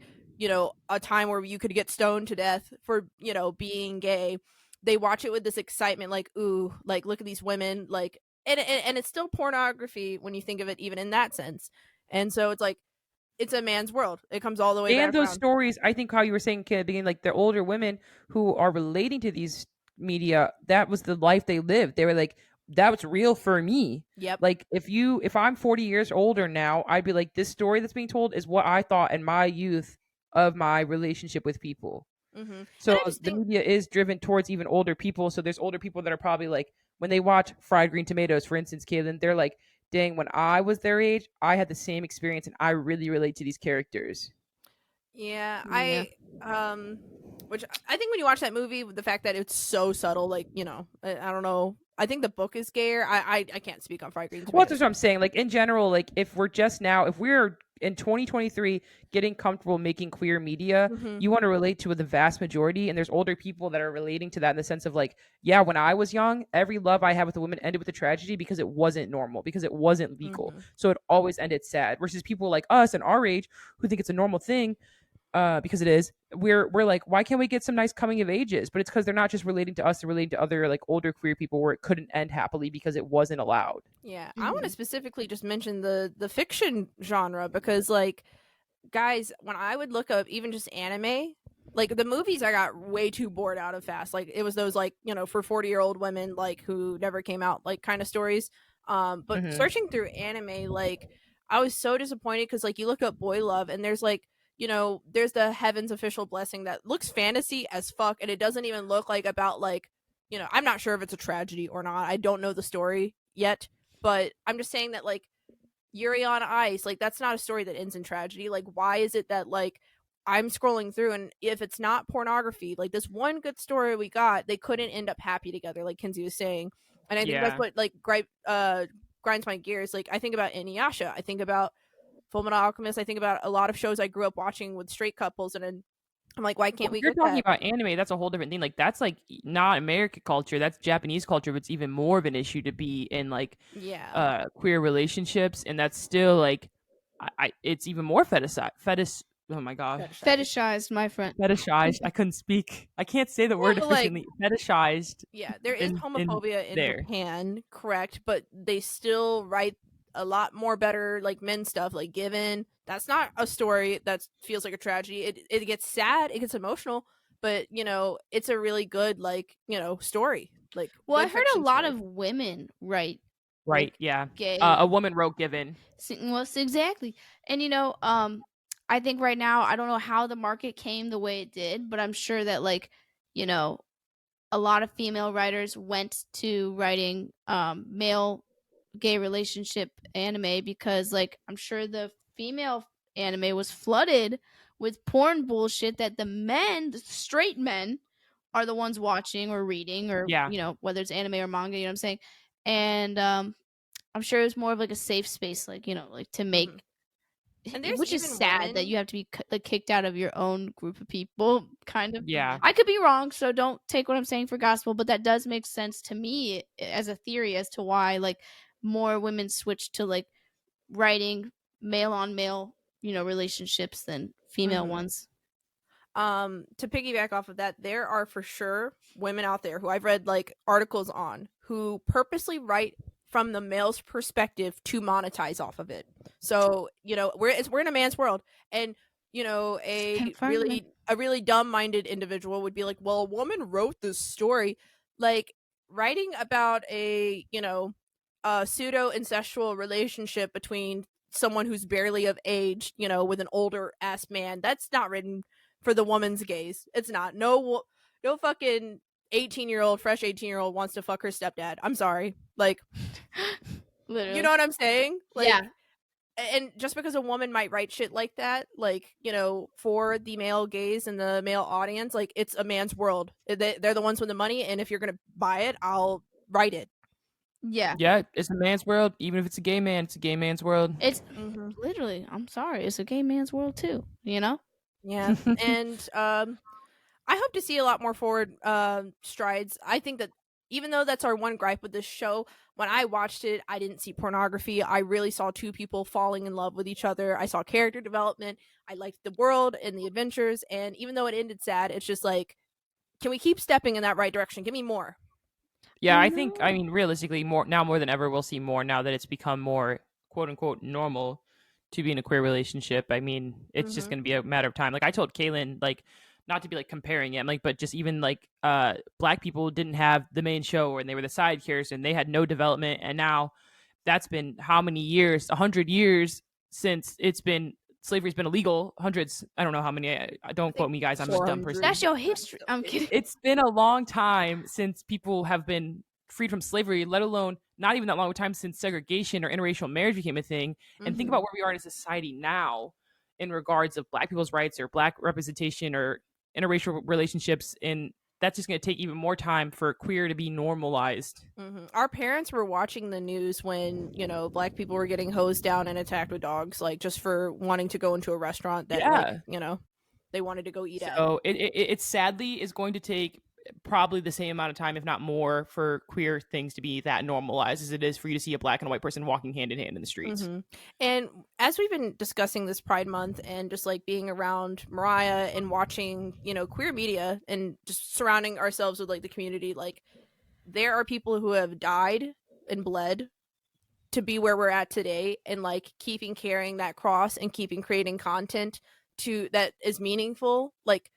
a time where you could get stoned to death for being gay, they watch it with this excitement like ooh, like look at these women like and it's still pornography when you think of it even in that sense. And so it's like it's a man's world. It comes all the way And back those around. stories, I think how you were saying, Kid, being like the older women who are relating to these media, that was the life they lived. They were like, that was real for me. Yep. Like if I'm 40 years older now, I'd be like, this story that's being told is what I thought in my youth of my relationship with people. Mm-hmm. And So I just the think, media is driven towards even older people. So there's older people that are probably like, when they watch Fried Green Tomatoes, for instance, Kaylin, they're like, dang, when I was their age, I had the same experience and I really relate to these characters. yeah, Yeah. which I think when you watch that movie, the fact that it's so subtle, like I don't know. I think the book is gayer. I can't speak on Fried Green Well, that's Tomatoes. what I'm saying. Like in general, like if we're in 2023 getting comfortable making queer media, Mm-hmm. you want to relate to the vast majority. And there's older people that are relating to that in the sense of like, yeah, when I was young, every love I had with a woman ended with a tragedy because it wasn't normal, because it wasn't legal. Mm-hmm. So it always ended sad. Versus people like us and our age who think it's a normal thing, because it is. We're like, why can't we get some nice coming of ages? But it's because they're not just relating to us; they're relating to other like older queer people where it couldn't end happily because it wasn't allowed. Yeah, I want to Mhm. specifically just mention the fiction genre because like guys, when I would look up even just anime, like the movies I got way too bored out of fast. Like it was those like, for 40-year-old women like who never came out like kind of stories. But Mm-hmm. searching through anime, like I was so disappointed cuz like you look up boy love and there's like, there's the heaven's official blessing that looks fantasy as fuck and it doesn't even look like about like, I'm not sure if it's a tragedy or not. I don't know the story yet, but I'm just saying that like Yuri on Ice, like that's not a story that ends in tragedy. Like, why is it that like I'm scrolling through and if it's not pornography, like this one good story we got, they couldn't end up happy together, like Kinsey was saying. And I think that's Yeah. what like grinds my gears. Like I think about Inuyasha, I think about Fullmetal Alchemist, I think about a lot of shows I grew up watching with straight couples and then I'm like, why can't Well, if we you're get talking that? about anime, that's a whole different thing. Like that's like not American culture. That's Japanese culture. But it's even more of an issue to be in like Yeah. queer relationships, and that's still like, it's even more fetish. Oh my god, Fetishized, my friend. fetishized. I couldn't speak. I can't say the Well, word but like, efficiently. Fetishized yeah, there is in homophobia in there. Japan, correct? But they still write a lot more better like men stuff, like Given. That's not a story that feels like a tragedy. It gets sad, it gets emotional, but it's a really good like story, like Well, I good heard a fiction lot story. of women write Right? like Yeah. gay. A woman wrote Given. Well, exactly. And I think right now I don't know how the market came the way it did, but I'm sure that like, you know, a lot of female writers went to writing male gay relationship anime because like I'm sure the female anime was flooded with porn bullshit that the straight men are the ones watching or reading or Yeah. whether it's anime or manga, you know what I'm saying? And I'm sure it was more of like a safe space, like like to make, Mhm. And there's which is even sad that women. you have to be like kicked out of your own group of people, kind of. Yeah. I could be wrong, so don't take what I'm saying for gospel, but that does make sense to me as a theory as to why like more women switch to like writing male on male, relationships than female Mhm. ones. To piggyback off of that, there are for sure women out there who I've read like articles on who purposely write from the male's perspective to monetize off of it. So we're in a man's world, and Stand firm, man. a really dumb minded individual would be like, well, a woman wrote this story. Like, writing about a pseudo incestual relationship between someone who's barely of age, with an older ass man. That's not written for the woman's gaze. It's not. No fucking 18-year-old, fresh 18-year-old wants to fuck her stepdad. I'm sorry. Like, you Literally. know what I'm saying? Yeah. Like, and just because a woman might write shit like that, like, for the male gaze and the male audience, like, it's a man's world. They're the ones with the money, and if you're gonna buy it, I'll write it. Yeah. Yeah. It's a man's world. Even if it's a gay man, it's a gay man's world. It's Mm-hmm. literally, I'm sorry, it's a gay man's world too, you know? Yeah, and I hope to see a lot more forward strides. I think that even though that's our one gripe with this show, when I watched it, I didn't see pornography. I really saw two people falling in love with each other. I saw character development. I liked the world and the adventures. And even though it ended sad, it's just like, can we keep stepping in that right direction? Give me more. Yeah, I I think, I know. mean, realistically, more than ever, we'll see more now that it's become more quote unquote normal to be in a queer relationship. I mean, it's just Mm-hmm. going to be a matter of time. Like I told Kaylin, like, not to be like comparing it, like, but just even like black people didn't have the main show and they were the side characters and they had no development. And now that's been how many years? 100 years since it's been slavery's been illegal. Hundreds. I don't know how many. Don't I think quote me, guys. I'm a dumb 400. person. That's your history. I'm kidding. It's been a long time since people have been freed from slavery, let alone not even that long of a time since segregation or interracial marriage became a thing. And think Mm-hmm. about where we are in a society now in regards of black people's rights or black representation or interracial relationships. And that's just going to take even more time for queer to be normalized. Mm-hmm. Our parents were watching the news when black people were getting hosed down and attacked with dogs, like just for wanting to go into a restaurant that like Yeah. they wanted to go eat at. So it sadly is going to take probably the same amount of time, if not more, for queer things to be that normalized as it is for you to see a black and a white person walking hand in hand in the streets. Mm-hmm. And as we've been discussing this Pride Month and just like being around Mariah and watching, queer media and just surrounding ourselves with like the community, like there are people who have died and bled to be where we're at today, and like keeping carrying that cross and keeping creating content to that is meaningful. Like,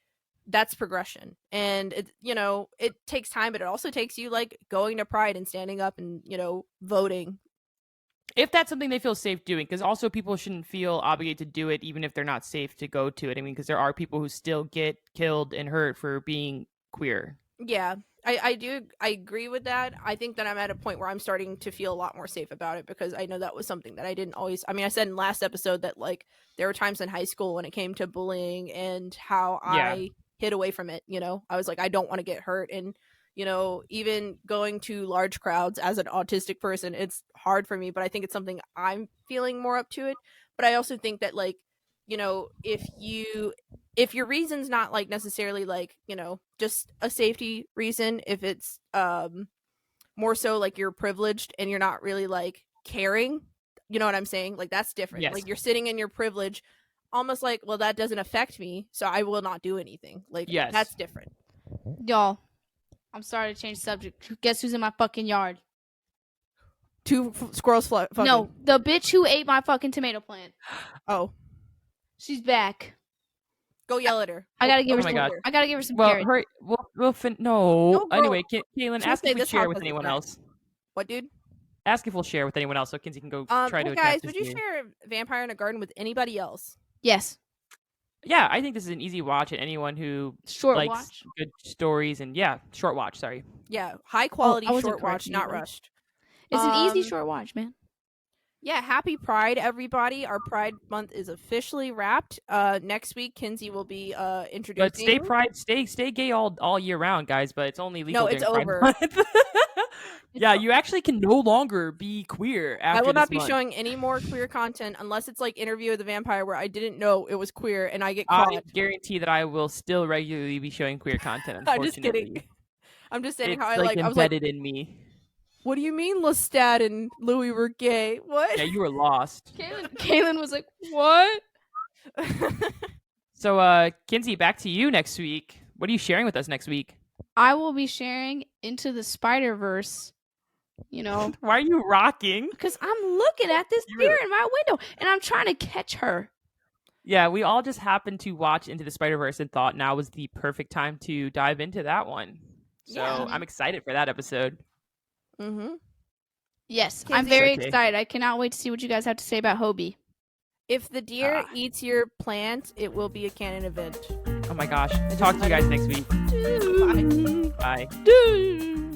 that's progression, and it takes time, but it also takes you like going to Pride and standing up and voting. If that's something they feel safe doing, because also people shouldn't feel obligated to do it even if they're not safe to go to it. I mean, because there are people who still get killed and hurt for being queer. Yeah, I agree with that. I think that I'm at a point where I'm starting to feel a lot more safe about it, because I know that was something that I didn't always. I mean, I said in last episode that like there were times in high school when it came to bullying and how Yeah. I hid away from it. I was like, I don't want to get hurt, and even going to large crowds as an autistic person, it's hard for me. But I think it's something I'm feeling more up to it. But I also think that like if your reason's not like necessarily like just a safety reason, if it's more so like you're privileged and you're not really like caring, you know what I'm saying, like that's different. Yes. Like you're sitting in your privilege almost like, well, that doesn't affect me, so I will not do anything. Like Yes. that's different. Y'all, I'm sorry to change subject. Guess who's in my fucking yard? Two squirrels fucking. No, the bitch who ate my fucking tomato plant. Oh, She's back. go yell at her. I gotta give her my some. God. I gotta give her some Well, carrots. hurry. We'll no. No, girl. Anyway, Kailen, She'll ask say if we this share house with doesn't anyone connect. else. What, dude? Ask if we'll share with anyone else so Kinsey can go try to hey attack guys, this would you game. share Vampire in a Garden with anybody else? Yes. Yeah, I think this is an easy watch, and anyone who Short likes watch. good stories and short watch. Sorry. Yeah, high quality I wasn't short watch, correcting you, not buddy. rushed. It's an easy Um, short watch, man. Yeah, happy Pride, everybody. Our Pride month is officially wrapped. Next week, Kinsey will be introducing. But stay pride, stay gay all year round, guys. But it's only legal. No, it's during over. Pride month. Yeah, you actually can no longer be queer after I will not this be month. showing any more queer content unless it's like Interview with the Vampire, where I didn't know it was queer and I get caught. I guarantee that I will still regularly be showing queer content. I'm just Unfortunately, kidding. I'm just saying it's how I like I was like, embedded in me. what do you mean Lestat and Louis were gay? What? Yeah, you were lost. Kailen was like, "What?" So, Kinsey, back to you next week. What are you sharing with us next week? I will be sharing Into the Spider-Verse. You know, Why are you rocking? because I'm looking at this deer in my window and I'm trying to catch her. Yeah, we all just happened to watch Into the Spider-Verse and thought now was the perfect time to dive into that one. So Yeah. I'm excited for that episode. Mm-hmm. Yes, Kinsey- I'm very Okay. excited. I cannot wait to see what you guys have to say about Hobie. If the deer eats your plant, it will be a canon event. Oh my gosh. Talk to you guys next week. Bye. Bye. Dude.